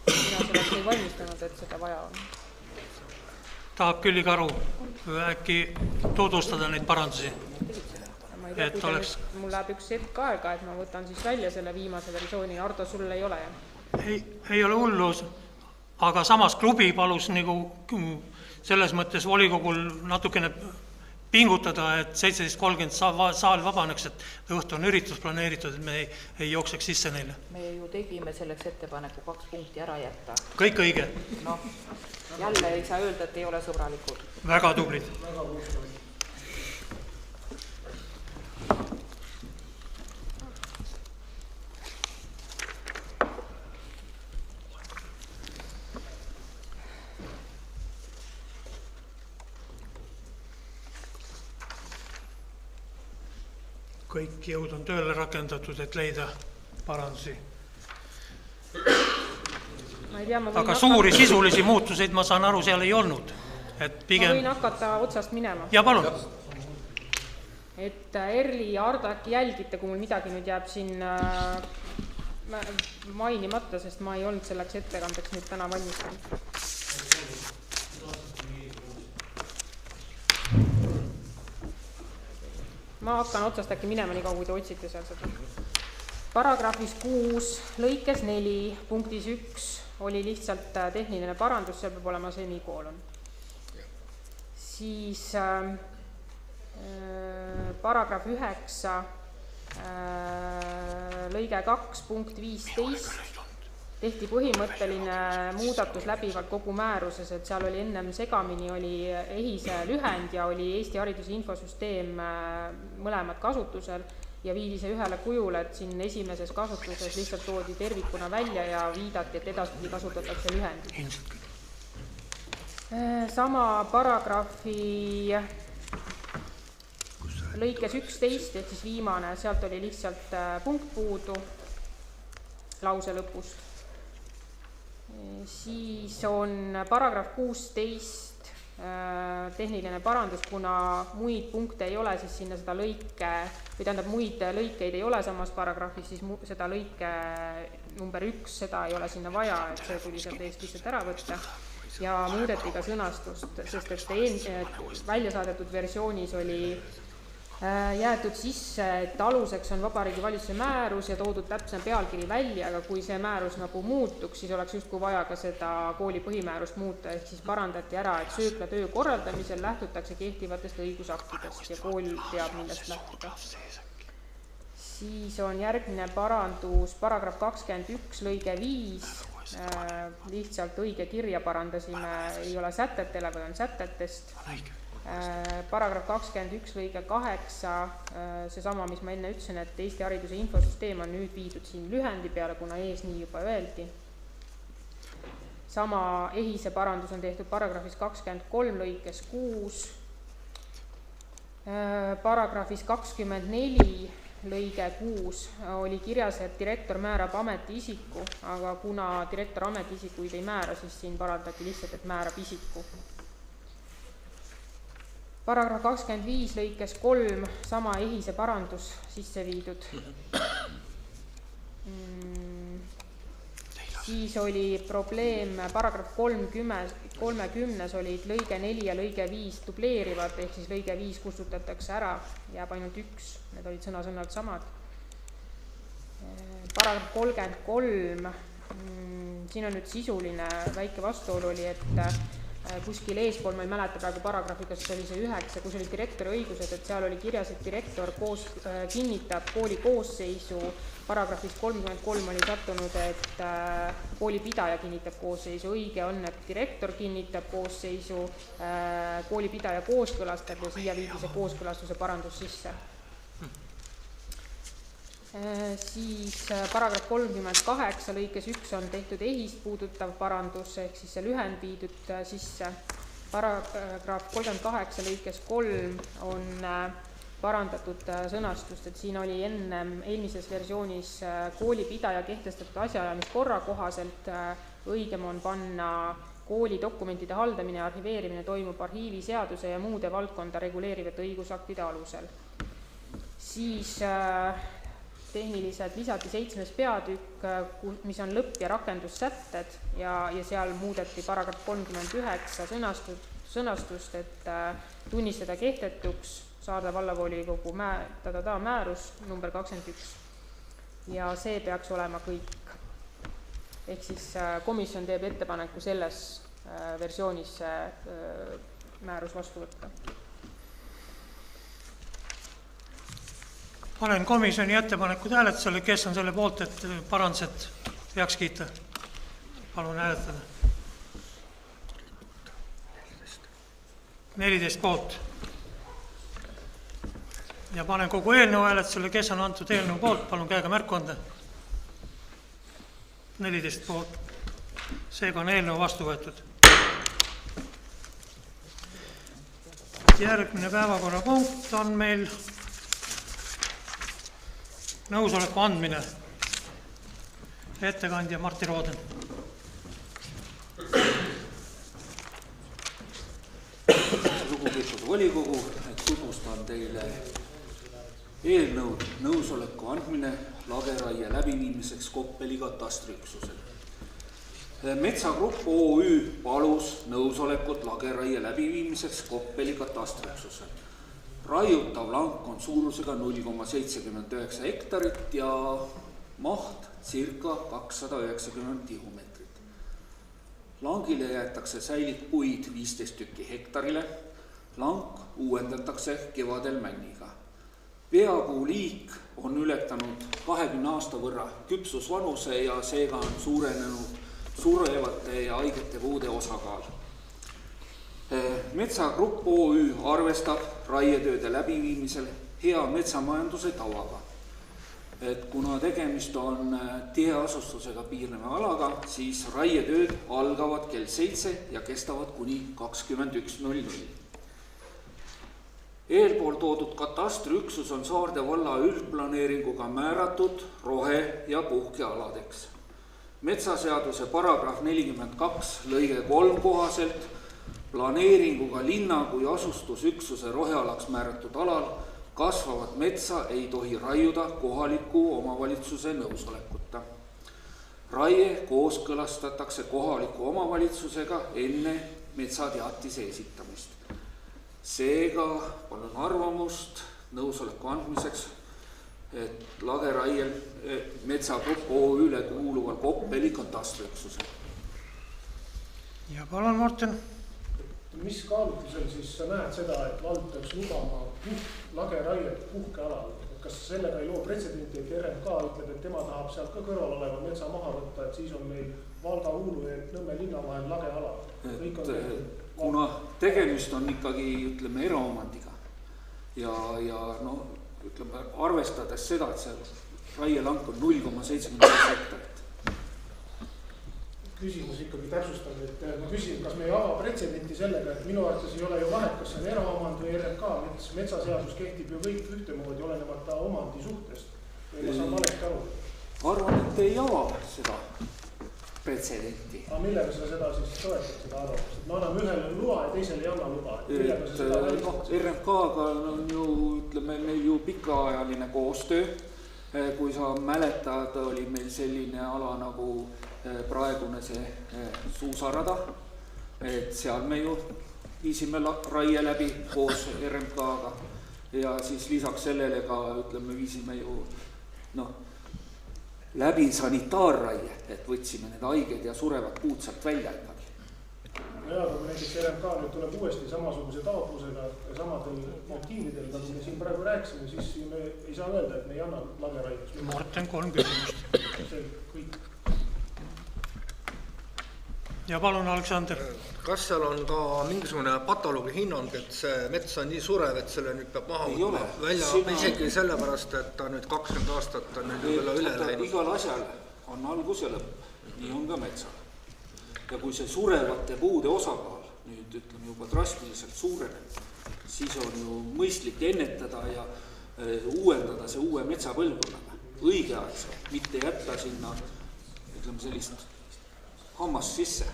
mina sellest ei valmistanud, et seda vaja on. Tahab Külli Karu äkki tutvustada neid parandusi? Ma ei tea, kui mul läheb üks hetk aega, et ma võtan siis välja selle viimase versiooni. Ardo, sul ei ole, jah? Ei ole hullu, aga samas klubi palus nagu selles mõttes volikogul natukene pingutada, et 17.30 saal vabaneks, et õhtu on üritus planeeritud, et me ei jookseks sisse neile. Me ju tegime selleks ettepaneku 2 punkti ära jätta. Kõik õige. No, jälle ei saa öelda, et ei ole sõbralikud. Väga tublid. Kõik jõud on tööle rakendatud, et leida parandusi. Aga suuri sisulisi muutuseid, ma saan aru, seal ei olnud. Ma võin hakata otsast minema. Ja palun. Et Erli ja Ardo äkki jälgite, kui mul midagi nüüd jääb siin mainimata, sest ma ei olnud selleks ettekandeks nüüd täna valmistanud. Ma hakkan otsast äkki minema nii kaua, kui te otsite seal seda. Paragrahvis 6, lõikes 4, punktis 1 oli lihtsalt tehniline parandus, seal peab olema semikoolon. Siis paragrahv 9, lõige 2, punkt 15 tehti põhimõtteline muudatus läbivalt kogu määruses, et seal oli ennem segamini, oli EHISE lühend ja oli Eesti hariduse infosüsteem mõlemad kasutusel ja viidi see ühele kujule, et siin esimeses kasutuses lihtsalt toodi tervikuna välja ja viidati, et edaspidi kasutatakse lühendi. Sama paragrahvi lõikes 11, et siis viimane, sealt oli lihtsalt punkt puudu lause lõpust. Siis on paragrahv 16 tehniline parandus, kuna muid punkte ei ole, siis sinna seda lõike, või tähendab muid lõikeid ei ole samas paragrahvis, siis seda lõike number 1, seda ei ole sinna vaja, et see tuli sealt eest lihtsalt ära võtta. Ja muudeti ka sõnastust, sest et välja saadetud versioonis oli jäetud sisse, et aluseks on Vabariigi Valitsuse määrus ja toodud täpsem pealkiri välja, aga kui see määrus nagu muutuks, siis oleks justkui vaja ka seda kooli põhimäärust muuta, ehk siis parandati ära, et söökla töö korraldamisel lähtutakse kehtivatest õigusaktidest ja kool teab, millest lähtuda. Siis on järgmine parandus, paragrahv 21, lõige 5, lihtsalt õige kirja parandasime, ei ole sätetele või on sätetest. Paragrahv 21 lõige 8, seesama, mis ma enne ütlesin, et Eesti hariduse infosüsteem on nüüd viidud siin lühendi peale, kuna ees nii juba öeldi. Sama EHISE parandus on tehtud paragrahvis 23 lõikes 6, paragrahvis 24 lõige 6 oli kirjas, et direktor määrab ametiisiku, aga kuna direktor ametiisikuid ei määra, siis siin parandati lihtsalt, et määrab isiku. paragrahv 25 lõikes 3 sama ehise parandus sisse viidud. Siis oli probleem paragrahv 30 olid lõige 4 ja lõige 5 dubleerivad, ehk siis lõige 5 kustutatakse ära, jääb ainult 1, need olid sõna-sõnalt samad. Paragrahv 33, siin on nüüd sisuline väike vastuolu oli, et kuskil eespool, ma ei mäleta praegu paragrahvi, kas oli see 9, kus oli direktori õigused, et seal oli kirjas, et direktor kinnitab kooli koosseisu, paragrahvis 33 oli sattunud, et koolipidaja kinnitab koosseisu, õige on, et direktor kinnitab koosseisu, koolipidaja kooskõlastab ja siia viidi see kooskõlastuse parandus sisse. Siis paragrahv 38 lõikes 1 on tehtud ehist puudutav parandus, ehk siis see lühend viidud sisse. Paragrahv 38 lõikes 3 on parandatud sõnastust, et siin oli eelmises versioonis koolipidaja kehtestatud asjaajamiskorra kohaselt, õigem on panna kooli dokumentide haldamine ja arhiveerimine toimub arhiiviseaduse ja muude valdkonda reguleerivate õigusaktide alusel. Siis tehniliselt lisati 7. peatükk, mis on lõpp- ja rakendussätted ja seal muudeti paragrahv 39 sõnastust, et tunnistada kehtetuks Saarde vallavolikogu määrus number 21. Ja see peaks olema kõik. Ehk siis komisjon teeb ettepaneku selles versioonis määrus vastu võtta. Panen komisjoni ettepanekud hääletusele, kes on selle poolt, et parandused heaks kiita. Palun hääletada. 14 poolt. Ja panen kogu eelnõu hääletusele, kes on antud eelnõu poolt, palun käega märku anda. 14 poolt. Seega on eelnõu vastu võetud. Järgmine päevakorrapunkt on meil nõusoleku andmine. Ettekandja Martti Rooden. Lugupeetud volikogu, tutvustan teile eelnõu nõusoleku andmine lageraie läbiviimiseks Koppeli katastriüksusel. Metsagrupp OÜ palus nõusolekut lageraie läbiviimiseks Koppeli katastriüksusel. Raiutav lank on suurusega 0,79 hektarit ja maht circa 290 tihumeetrit. Langile jäetakse säilikpuid 15 tükki hektarile. Lank uuendatakse kevadel männiga. Veapuu liik on ületanud 20 aasta võrra küpsusvanuse ja seega on suurenenud surevate ja haigete puude osakaal. Metsagrupp OÜ arvestab raietööde läbiviimisel hea metsamajanduse tavaga. Et kuna tegemist on tiheasustusega piirneva alaga, siis raietööd algavad kell 7 ja kestavad kuni 21.00. Eelpool toodud katastriüksus on Saarde valla üldplaneeringuga määratud rohe- ja puhkealadeks. Metsaseaduse paragrahv 42 lõige 3 kohaselt planeeringuga linna kui asustusüksuse rohealaks määratud alal kasvavat metsa ei tohi raiuda kohaliku omavalitsuse nõusolekuta. Raie kooskõlastatakse kohaliku omavalitsusega enne metsateatise esitamist. Seega palun arvamust nõusoleku andmiseks, et lageraiel Metsagrupp OÜ-le kuuluval Koppeli katastriüksusel. Ja palun, Martin. Mis kaalutlusel siis sa näed seda, et vald peaks lubama lageraiet puhkealal? Kas sellega ei loo pretsedenti, et RMK ütleb, et tema tahab sealt ka kõrval oleva metsa maha võtta, et siis on meil Valga, Uulu ja Nõmme linna vahel lageala? Kuna tegemist on ikkagi, ütleme, eraomandiga ja arvestades seda, et see raielank on 0,75 hektarit. Küsimus ikkagi täpsustab, et ma küsin, kas me ei ava pretsedenti sellega, et minu arvates ei ole ju vahet, kas see on eraomand või RMK, metsaseadus kehtib ju kõik ühtemoodi, olenemata omandi suhtest. Või ma saan valesti aru? Arvan, et ei ava seda. pretsedenti. aga millega sa seda siis toetad, seda arvamust, et me anname ühele luba ja teisele ei anna luba, et millega sa seda välistad? RMK-ga on ju, ütleme, meil ju pikaajaline koostöö. Kui sa mäletad, oli meil selline ala nagu praegune see suusarada, et seal me ju viisime raie läbi koos RMK-ga ja siis lisaks sellele ka, ütleme, viisime ju läbi sanitaarraie, et võtsime need haiged ja surevad puud sealt välja ikkagi. Jaa, aga kui näiteks RMK nüüd tuleb uuesti samasuguse taotlusega ja samadel motiividel, nagu me siin praegu rääkisime, siis me ei saa öelda, et me ei anna lageraieks. Martin, 3 küsimust. Kõik. Ja palun, Aleksander. Kas seal on ka mingisugune patoloogi hinnang, et see mets on nii surev, et selle nüüd peab maha võtma välja, isegi sellepärast, et ta nüüd 20 aastat on nüüd üle läinud? Igal asjal on algus ja lõpp, nii on ka metsal. Ja kui see surevate puude osakaal nüüd ütleme juba drastiliselt suureneb, siis on ju mõistlik ennetada ja uuendada see uue metsapõlvkonnaga õigeaegselt, mitte jätta sinna ütleme sellist hammast sisse.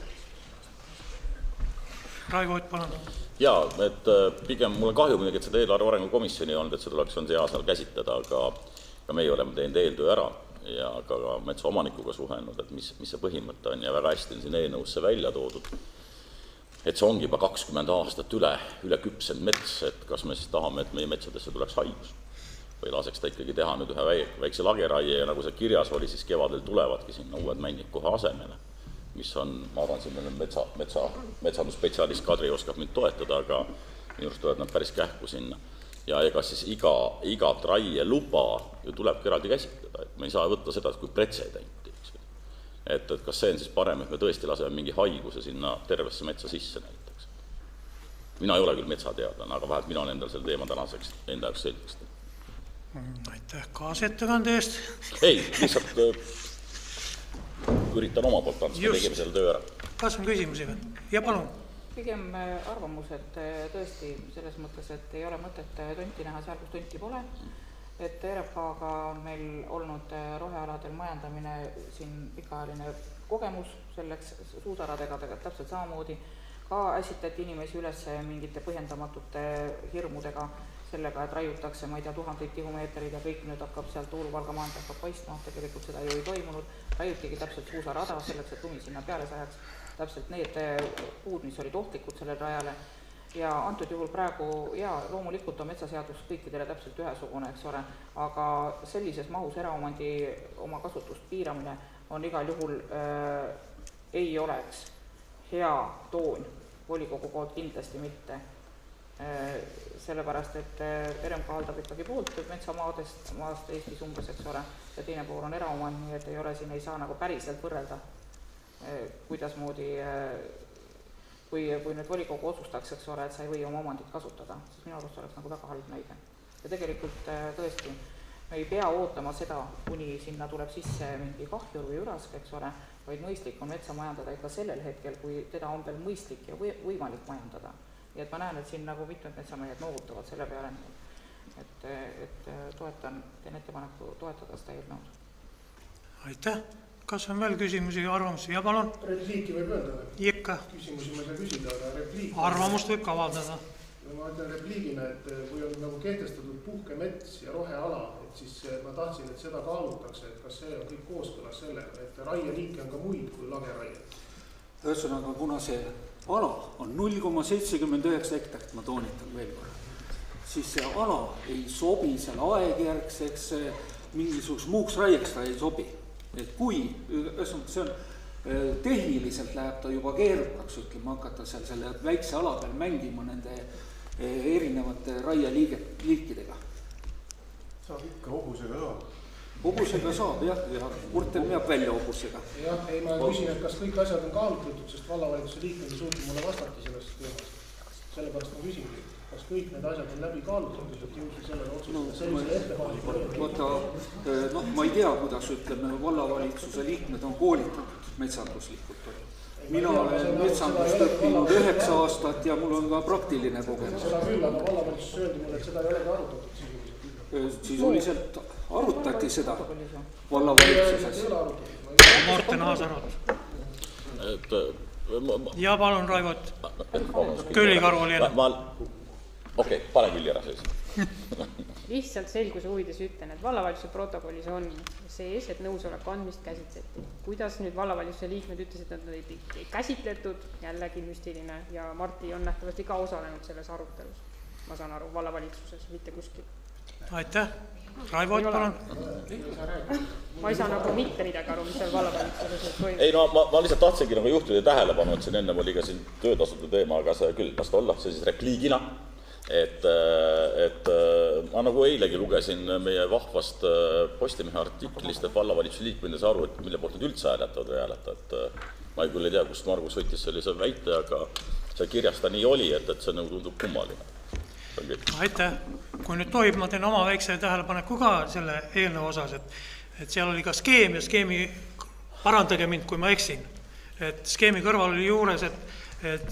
Raivo Ott, palun. Jaa, et pigem mul on kahju muidugi, et seda eelarve arengukomisjoni on, et seda oleks on see aastal käsitleda, aga meie oleme teinud eeltöö ära ja ka metsaomanikuga suhelnud, et mis see põhimõte on ja väga hästi on siin eelnõusse välja toodud. Et see ongi juba 20 aastat üle küpsenud mets, et kas me siis tahame, et meie metsadesse tuleks haigus või laseks ta ikkagi teha nüüd ühe väikse lageraie ja nagu see kirjas oli, siis kevadel tulevadki sinna uued männid kohe asemele, mis on, ma arvan, siin metsandusspetsialist Kadri oskab mind toetada, aga minu arust tulevad nad päris kähku sinna. Ja ega siis igat raie luba ju tulebki eraldi käsitleda, et me ei saa võtta seda, kui pretsedenti. Et kas see on siis parem, et me tõesti laseme mingi haiguse sinna tervesse metsa sisse näiteks. Mina ei ole küll metsateadlane, aga vähemalt mina olen endal selle teema tänaseks enda jaoks selgeks. Aitäh kaasettekande eest. Ei, lihtsalt üritan oma poolt anda, me tegime selle töö ära. Kas on küsimusi või? Ja palun. Pigem arvamus, et tõesti selles mõttes, et ei ole mõtet tonti näha seal, kus tonti pole. Et RFA-ga on meil olnud rohealadel majandamine siin pikaajaline kogemus selleks suusaradega täpselt samamoodi. Ka äsitati inimesi üles mingite põhjendamatute hirmudega sellega, et raiutakse, ma ei tea, 1000 tihumeetreid ja kõik nüüd hakkab sealt Uulu-Valga maantee hakkab paistma, tegelikult seda ju ei toimunud. Raiutigi täpselt suusarada selleks, et lumi sinna peale sajaks. Täpselt need puud, mis olid ohtlikud sellele rajale ja antud juhul praegu, loomulikult on metsaseadus kõikidele täpselt ühesugune, eks ole, aga sellises mahus eraomandi oma kasutust piiramine on igal juhul ei oleks hea toon volikogu poolt kindlasti mitte, sellepärast, et RMK haldab ikkagi poolt metsamaadest maast Eestis umbes, eks ole, ja teine pool on eraomand, nii et ei ole siin, ei saa nagu päriselt võrrelda kuidasmoodi, kui nüüd volikogu otsustaks, eks ole, et sa ei või oma omandit kasutada, siis minu arust oleks nagu väga halb näide. Ja tegelikult tõesti, me ei pea ootama seda, kuni sinna tuleb sisse mingi kahjur või ürask, eks ole, vaid mõistlik on metsa majandada ikka sellel hetkel, kui teda on veel mõistlik ja võimalik majandada. Nii et ma näen, et siin nagu mitmed metsamehed noogutavad selle peale, et teen ettepaneku toetada seda eelnõud. Aitäh! Kas on veel küsimusi ja arvamusi? Ja palun. Repliiki võib öelda või? Ikka. Küsimusi ma ei saa küsida, aga repliik... Arvamust võib ka avaldada. Ma ütlen repliigina, et kui on nagu kehtestatud puhkemets ja roheala, et siis ma tahtsin, et seda kaalutakse, et kas see on kõik kooskõlas sellega, et raieliike on ka muid kui lageraie. Ühesõnaga, kuna see ala on 0,79 hektarit, ma toonitan veel korra, siis see ala ei sobi selle aegjärgseks mingisuguseks muuks raieks ta ei sobi. Et kui, see on, tehniliselt läheb ta juba keerukaks, ütleme, hakata selle väikse ala peal mängima nende erinevate raieliikidega. Saab ikka hobusega saab. Hobusega saab, jah, ja Urtel meab välja hobusega. Jah, ei, ma küsin, et kas kõik asjad on kaalutletud, sest vallavalitsuse liikmed ei suuti mulle vastata sellest teemast. Sellepärast ma küsingi, kas kõik need asjad on läbi kaalutletud, et jõusi sellele otsustada, sellisele ettepaneku. Ma ei tea, kuidas ütleme, vallavalitsuse liikmed on koolitatud metsanduslikult. Mina olen metsandust õppinud 9 aastat ja mul on ka praktiline kogemus. Seda küll, aga vallavalitsus öeldi mulle, et seda ei ole ka arutatud. Sisuliselt arutati seda vallavalitsuses. Martin Aasarot. ja palun, Raivot. Külli Karu oli enne. Okei, pane Külli ära siis. Lihtsalt selguse huvides ütlen, et vallavalitsuse protokollis on sees, et nõusoleku andmist käsitleti. Kuidas nüüd vallavalitsuse liikmed ütlesid, et nad ei käsitletud, jällegi müstiline, ja Marti on nähtavasti ka osalenud selles arutelus. Ma saan aru, vallavalitsuses, mitte kuskil. Aitäh. Raivot, palun. Ma ei saa nagu mitte midagi aru, mis seal vallavalitsuses toimub. Ei, no ma lihtsalt tahtsingi nagu juhtida tähelepanu, et siin enne oli ka siin töötasude teema, aga see küll las ta olla, see siis repliigina. Et ma nagu eilegi lugesin meie vahvast Postimehe artiklist, et vallavalitsuse liikmed ei saa aru, et mille poolt nad üldse hääletavad või hääleta. Et ma ei küll ei tea, kust Margus võttis sellise väite, aga see kirjas ta nii oli, et see nagu tundub kummaline. Aitäh. Kui nüüd tohib, ma teen oma väikse tähelepaneku ka selle eelnõu osas, et seal oli ka skeem ja skeemi, parandage mind, kui ma eksin, et skeemi kõrval oli juures, et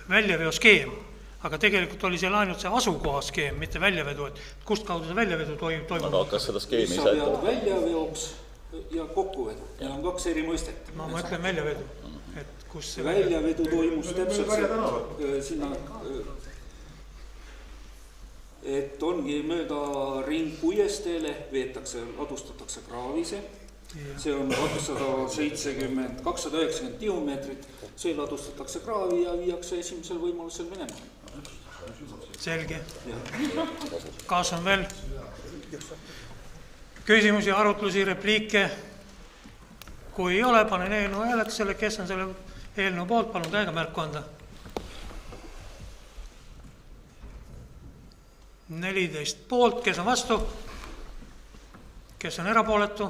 väljaveo skeem, aga tegelikult oli seal ainult see asukoha skeem, mitte väljavedu, et kust kaudu see väljavedu toimub. Aga kas seda skeemi sa pead väljaveoks ja kokkuvedu, meil on 2 eri mõistet. Ma ütlen väljavedu, et kus see väljavedu toimus täpselt sinna, et ongi mööda ringpuiesteele, veetakse, ladustatakse kraavise, see on 290 tihumeetrit, see ladustatakse kraavi ja viiakse esimesel võimalusel minema. Selge. Kas on veel küsimusi, arutlusi, repliike? Kui ei ole, panen eelnõu hääletusele, kes on selle eelnõu poolt, palun käega märku anda. 14 poolt, kes on vastu? Kes on erapooletu?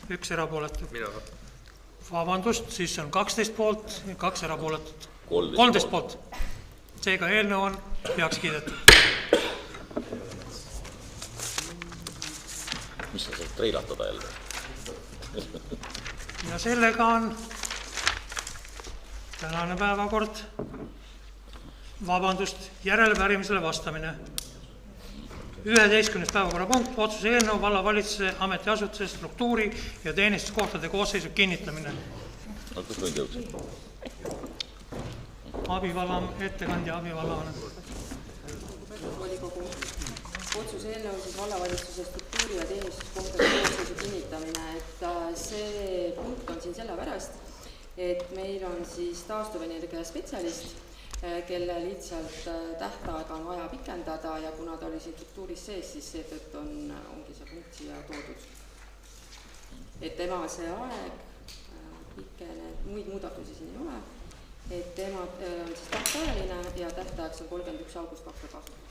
1 erapooletu. Mina. Vabandust, siis on 12 poolt ja 2 erapooletut. 13 poolt. Seega eelnõu on heaks kiidetud. Mis sa saad treilatada jälle? Ja sellega on tänane päevakord, järelepärimisele vastamine. 11. päevakorrapunkt, otsuse eelnõu vallavalitsuse ametiasutuse struktuuri ja teenistuskohtade koosseisu kinnitamine. Kus nüüd jõudsid? Ettekandja abivallavanem. Volikogu otsuse eelnõu siis vallavalitsuse struktuuri ja teenistuskohtade koosseisu kinnitamine, et see punkt on siin sellepärast, et meil on siis taastuvenergia spetsialist, kelle lihtsalt tähtaega on vaja pikendada ja kuna ta oli siin struktuuris sees, siis seetõttu ongi see punkt siia toodud. Et tema see aeg pikene, muid muudatusi siin ei ole, et tema on siis tähtajaline ja tähtajaks on 31. august 2020.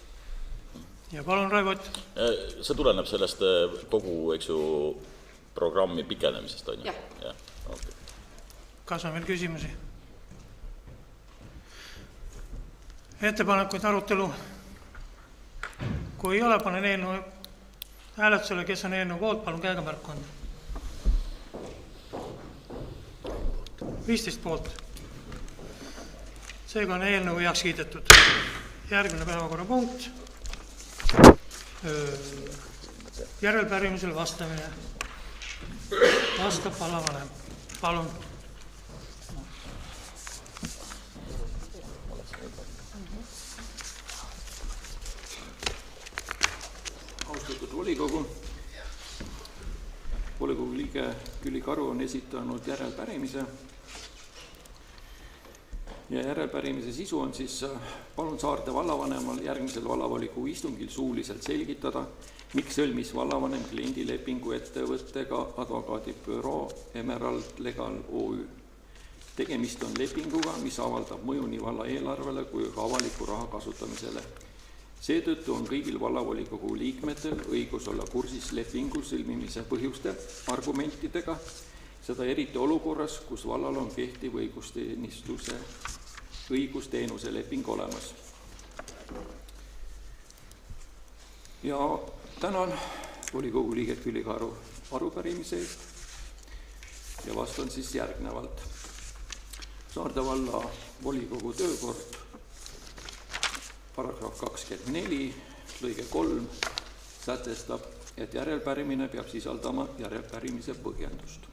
Ja palun, Raivot. See tuleneb sellest kogu, eks ju, programmi pikenemisest, on ju? Jah. Okay. Kas on veel küsimusi? Ettepanekuid arutelu. Kui ei ole, panen eelnõu hääletusele, kes on eelnõu poolt, palun käega märku anda. 15 poolt. Seega on eelnõu heaks kiidetud. Järgmine päevakorrapunkt. Järelpärimisele vastamine. Vastab vallavanem. Palun. Austatud volikogu liige Külli Karu on esitanud järelpärimise ja järelpärimise sisu on siis palun Saarde vallavanemal järgmisel vallavolikogu istungil suuliselt selgitada, miks sõlmis vallavanem kliendilepingu ettevõttega advokaadibüroo Emerald Legal OÜ. Tegemist on lepinguga, mis avaldab mõju nii valla eelarvele kui ka avaliku raha kasutamisele. Seetõttu on kõigil vallavolikogu liikmetel õigus olla kursis lepingu sõlmimise põhjuste argumentidega, seda eriti olukorras, kus vallal on kehtiv õigusteenuse leping olemas. Ja tänan volikogu liiget Külli Karu arupärimise eest ja vastan siis järgnevalt. Saarde valla volikogu töökord paragrahv 24, lõige 3 sätestab, et järelpärimine peab sisaldama järelpärimise põhjendust.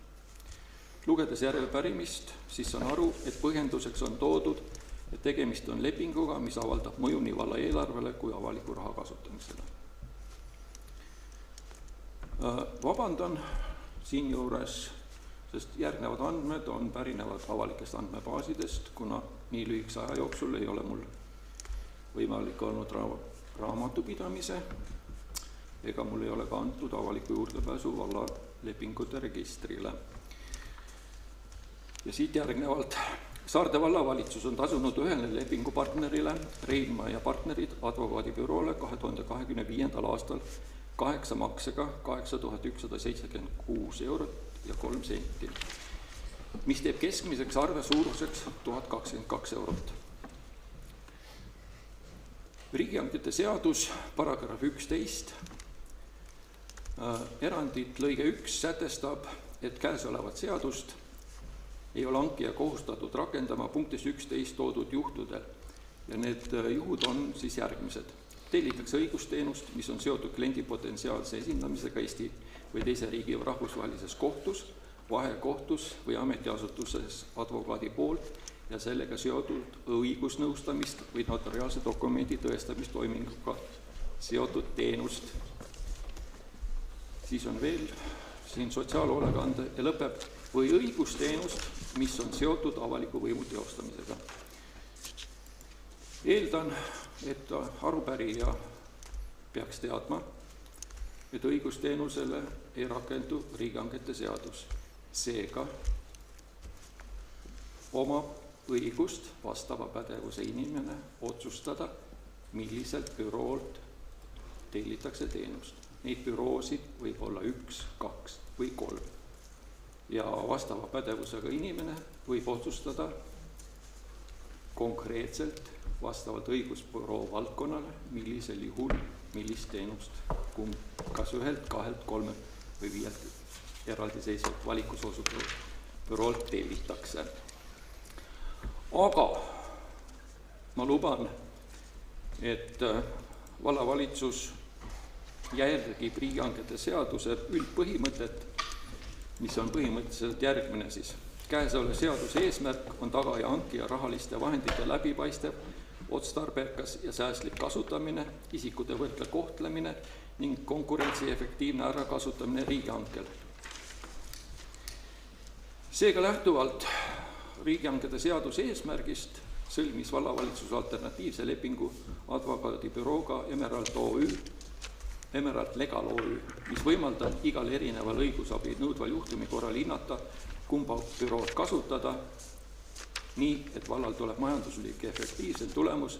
lugedes järelepärimist, siis saan aru, et põhjenduseks on toodud, et tegemist on lepinguga, mis avaldab mõju nii valla eelarvele kui avaliku raha kasutamisele. Vabandan siinjuures, sest järgnevad andmed pärinevad avalikest andmebaasidest, kuna nii lühikese aja jooksul ei ole mul võimalik olnud raamatupidamise ega mul ei ole ka antud avaliku juurdepääsu valla lepingute registrile. Ja siit järgnevalt. Saarde vallavalitsus on tasunud ühele lepingupartnerile Reinmaa ja partnerid advokaadibüroole 2025. aastal 8 maksega 8176 eurot ja 3 senti, mis teeb keskmiseks arve suuruseks 1022 eurot. Riigihangete seadus, paragrahv 11, erandit lõige 1 sätestab, et käesolevat seadust ei ole hankija kohustatud rakendama punktis 11 toodud juhtudel ja need juhud on siis järgmised. Tellitakse õigusteenust, mis on seotud kliendi potentsiaalse esindamisega Eesti või teise riigi rahvusvahelises kohtus, vahekohtus või ametiasutuses advokaadi poolt ja sellega seotud õigusnõustamist või notariaalse dokumendi tõestamistoiminguga seotud teenust. Siis on veel siin sotsiaalhoolekande ja lõpeb või õigusteenust, mis on seotud avaliku võimu teostamisega. Eeldan, et arupärija peaks teadma, et õigusteenusele ei rakendu riigihangete seadus. Seega omab õigust vastava pädevuse inimene otsustada, milliselt büroolt tellitakse teenust. Neid büroosid võib olla 1, 2 või 3. Ja vastava pädevusega inimene võib otsustada konkreetselt vastavalt õigusbüroo valdkonnale, millisel juhul, millist teenust, kas 1, 2, 3 või 5 eraldiseisvat valikus osutunud büroolt tellitakse. Aga ma luban, et vallavalitsus järgib riigihangete seaduse üldpõhimõtet, mis on põhimõtteliselt järgmine siis. Käesoleva seaduse eesmärk on taga ja hankija rahaliste vahendite läbipaistev, otstarbekas ja säästlik kasutamine, isikute võrdle kohtlemine ning konkurentsi efektiivne ärakasutamine riigihankel. Seega lähtuvalt riigihangete seaduse eesmärgist sõlmis vallavalitsus alternatiivse lepingu advokaadibürooga Emerald Legal OÜ, mis võimaldab igal erineval õigusabi nõudval juhtumi korral hinnata, kumba bürood kasutada, nii et vallal tuleb majanduslik efektiivsel tulemus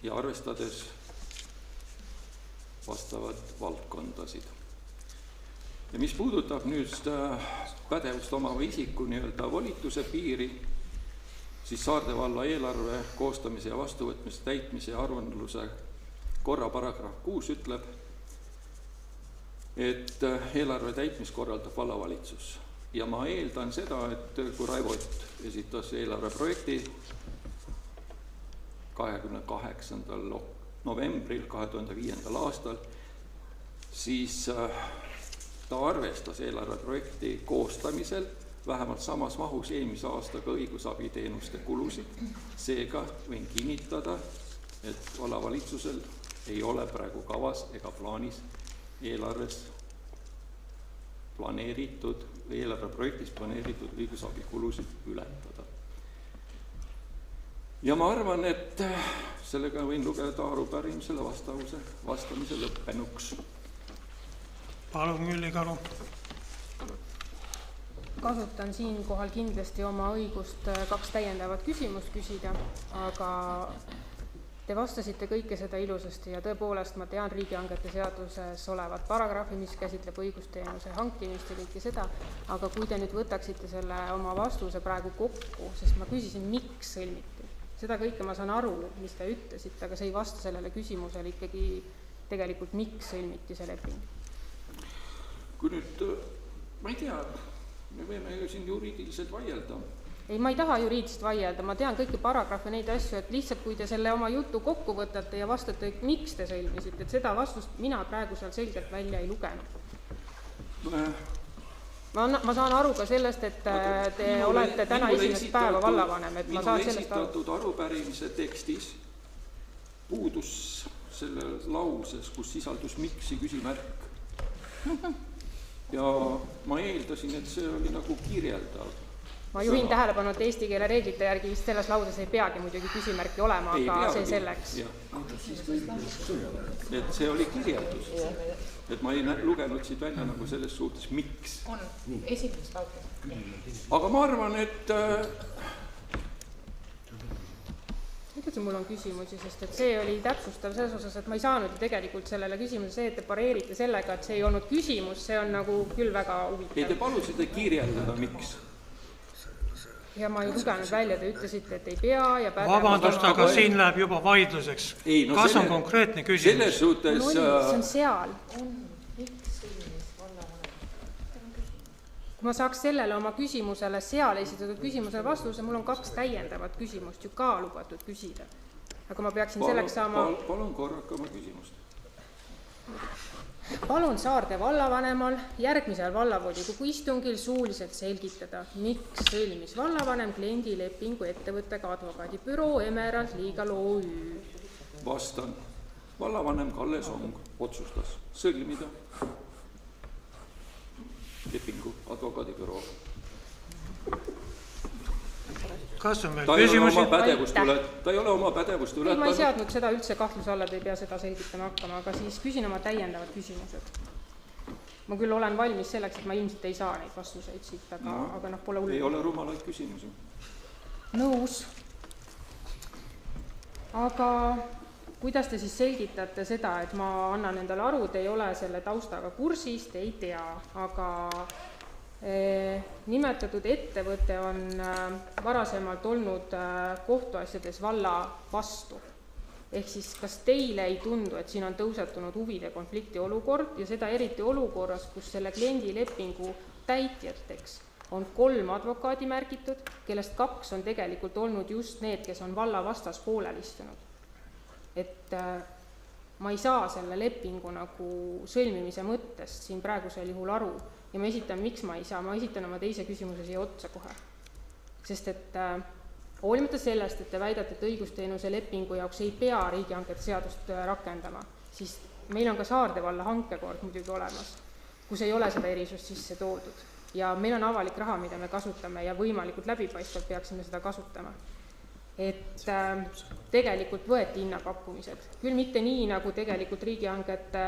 ja arvestades vastavad valdkondasid. Ja mis puudutab nüüd pädevust omava isiku volituse piiri, siis Saarde valla eelarve koostamise ja vastuvõtmise täitmise ja aruandluse korra paragrahv 6 ütleb, et eelarve täitmist korraldab vallavalitsus. Ja ma eeldan seda, et kui Raivo esitas eelarveprojekti 28. novembril 2005. aastal, siis ta arvestas eelarveprojekti koostamisel vähemalt samas mahus eelmise aastaga õigusabiteenuste kulusid. Seega võin kinnitada, et vallavalitsusel ei ole praegu kavas ega plaanis eelarves planeeritud või eelarveprojektis planeeritud õigusabikulusid ületada. Ja ma arvan, et sellega võin lugeda arupärimisele vastamise lõppenuks. Palun, Külli Karu. Kasutan siinkohal kindlasti oma õigust 2 täiendavat küsimust küsida, aga te vastasite kõike seda ilusasti ja tõepoolest ma tean riigihangete seaduses olevat paragrahvi, mis käsitleb õigusteenuse hankimist ja kõike seda, aga kui te nüüd võtaksite selle oma vastuse praegu kokku, sest ma küsisin, miks sõlmiti. Seda kõike ma saan aru, mis te ütlesite, aga see ei vasta sellele küsimusele ikkagi tegelikult, miks sõlmiti see leping. Kui nüüd, ma ei tea, me võime ju siin juriidiliselt vaielda. Ei, ma ei taha juriidist vaielda, ma tean kõiki paragrahve neid asju, et lihtsalt kui te selle oma jutu kokku võtate ja vastate, miks te sõlmisite, et seda vastust mina praegu seal selgelt välja ei lugenud. ma saan aru ka sellest, et te olete täna esimest päeva vallavanem, et ma saan sellest aru. Esitatud arupärimise tekstis puudus selle lauses, kus sisaldus miksi küsimärk. Ja ma eeldasin, et see oli nagu kirjeldav. Ma juhin tähelepanu, et eesti keele reeglite järgi vist selles lauses ei peagi muidugi küsimärki olema, aga see selleks. Et see oli kirjeldus. Et ma ei lugenud siit välja nagu selles suhtes, miks. On esimest lauses. Aga ma arvan, et mul on küsimusi, sest et see oli täpsustav selles osas, et ma ei saanud tegelikult sellele küsimuse see, et te pareerite sellega, et see ei olnud küsimus, see on nagu küll väga huvitav. Ei, te palusite kirjeldada, miks? Ja ma ei lugenud välja, te ütlesite, et ei pea ja pädevus... Vabandust, aga siin läheb juba vaidluseks. Kas on konkreetne küsimus? Selles suhtes... see on seal. Kui ma saaks sellele oma küsimusele seal esitatud küsimusele vastuse, mul on 2 täiendavat küsimust ju ka lubatud küsida. Aga ma peaksin selleks saama... Palun korraka oma küsimust. Palun Saarde vallavanemal järgmisel vallavolikogu istungil suuliselt selgitada, miks sõlmis vallavanem kliendilepingu ettevõttega advokaadibüroo Emerald Legal OÜ. Vastan. Vallavanem Kalle Song otsustas sõlmida lepingu advokaadibüroo. Kas on meil küsimusi? Ta ei ole oma pädevust ületanud. Ma ei seadnud seda üldse kahtluse alla, et ei pea seda selgitama hakkama, aga siis küsin oma täiendavad küsimused. Ma küll olen valmis selleks, et ma ilmselt ei saa neid vastuseid siit, aga pole hullu. Ei ole rumalaid küsimusi. Nõus. Aga kuidas te siis selgitate seda, et ma annan endale aru, te ei ole selle taustaga kursis, te ei tea, aga... nimetatud ettevõte on varasemalt olnud kohtuasjades valla vastu. Ehk siis, kas teile ei tundu, et siin on tõusetunud huvide konflikti olukord ja seda eriti olukorras, kus selle kliendilepingu täitjateks on 3 advokaadi märgitud, kellest 2 on tegelikult olnud just need, kes on valla vastas poolel istunud. Et ma ei saa selle lepingu nagu sõlmimise mõttest siin praegusel juhul aru. Ja ma esitan, miks ma ei saa, ma esitan oma teise küsimuse siia otsa kohe. Sest et hoolimata sellest, et te väidate, et õigusteenuse lepingu jaoks ei pea riigihankete seadust rakendama, siis meil on ka Saarde valla hankekord muidugi olemas, kus ei ole seda erisust sisse toodud. Ja meil on avalik raha, mida me kasutame ja võimalikult läbipaistvalt peaksime seda kasutama. Et tegelikult võeti hinnapakkumised. Küll mitte nii, nagu tegelikult riigihangete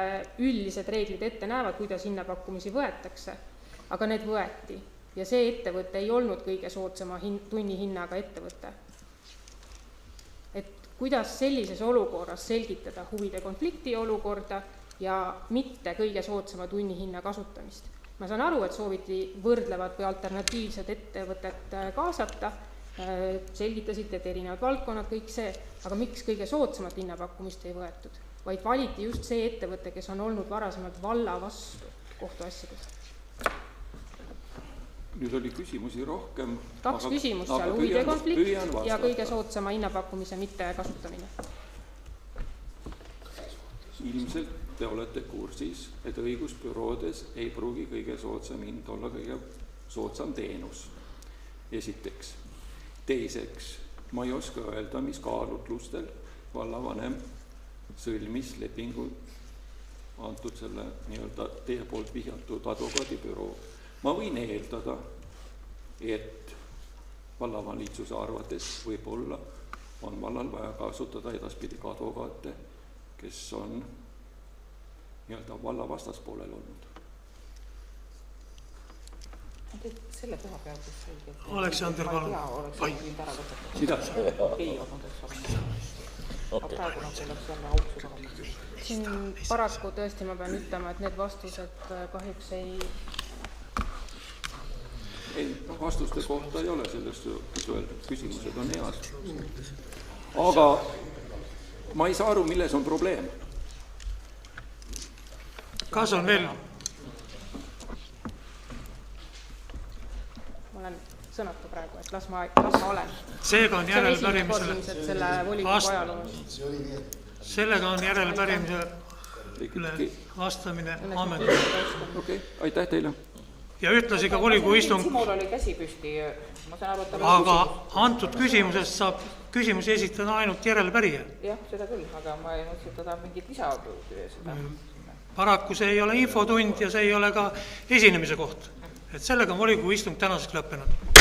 üldised reeglid ette näevad, kuidas hinnapakkumisi võetakse, aga need võeti. Ja see ettevõte ei olnud kõige soodsama tunnihinnaga ettevõte. Et kuidas sellises olukorras selgitada huvide konflikti olukorda ja mitte kõige soodsama tunnihinna kasutamist. Ma saan aru, et sooviti võrdlevad või alternatiivsed ettevõtet kaasata, selgitasite, et erinevad valdkonnad, kõik see, aga miks kõige soodsamat hinnapakkumist ei võetud, vaid valiti just see ettevõte, kes on olnud varasemalt valla vastu kohtuasjades. Nüüd oli küsimusi rohkem. 2 küsimust seal, huvide konflikt ja kõige soodsama hinnapakkumise mitte kasutamine. Ilmselt te olete kursis, et õigusbüroodes ei pruugi kõige soodsam hind olla kõige soodsam teenus. Esiteks. Teiseks, ma ei oska öelda, mis kaalutlustel vallavanem sõlmis lepingu antud selle nii-öelda teie poolt vihjatud advokaadibüroo. Ma võin eeldada, et vallavalitsuse arvates võib-olla on vallal vaja kasutada edaspidi ka advokaate, kes on nii-öelda valla vastaspoolel olnud. Selle koha peal, kus selgelt... Aleksander, palun. Sida? Ei olnud, eks ole. Aga praegu on selleks jälle auksu taga. Siin paraku tõesti ma pean ütlema, et need vastused kahjuks ei... Ei, vastuste kohta ei ole sellest öeldud. Küsimused on head. Aga ma ei saa aru, milles on probleem. Kas on veel... sõnatu praegu, et las ma olen. Seega on järelepärimisele selle volikogu ajaloos. Sellega on järelepärimise üle vastamine ammendatud. Okei, aitäh teile. ja ühtlasi ka volikogu istung, Simul oli käsi püsti, ma saan aru, et tal oli aga küsimus. antud küsimusest saab küsimusi esitada ainult järelpärija. Jah, seda küll, aga ma ei mõtlesin, et ta tahab mingit lisa seda. Paraku see ei ole infotund ja see ei ole ka esinemise koht. Et sellega on volikogu istung tänaseks lõppenud.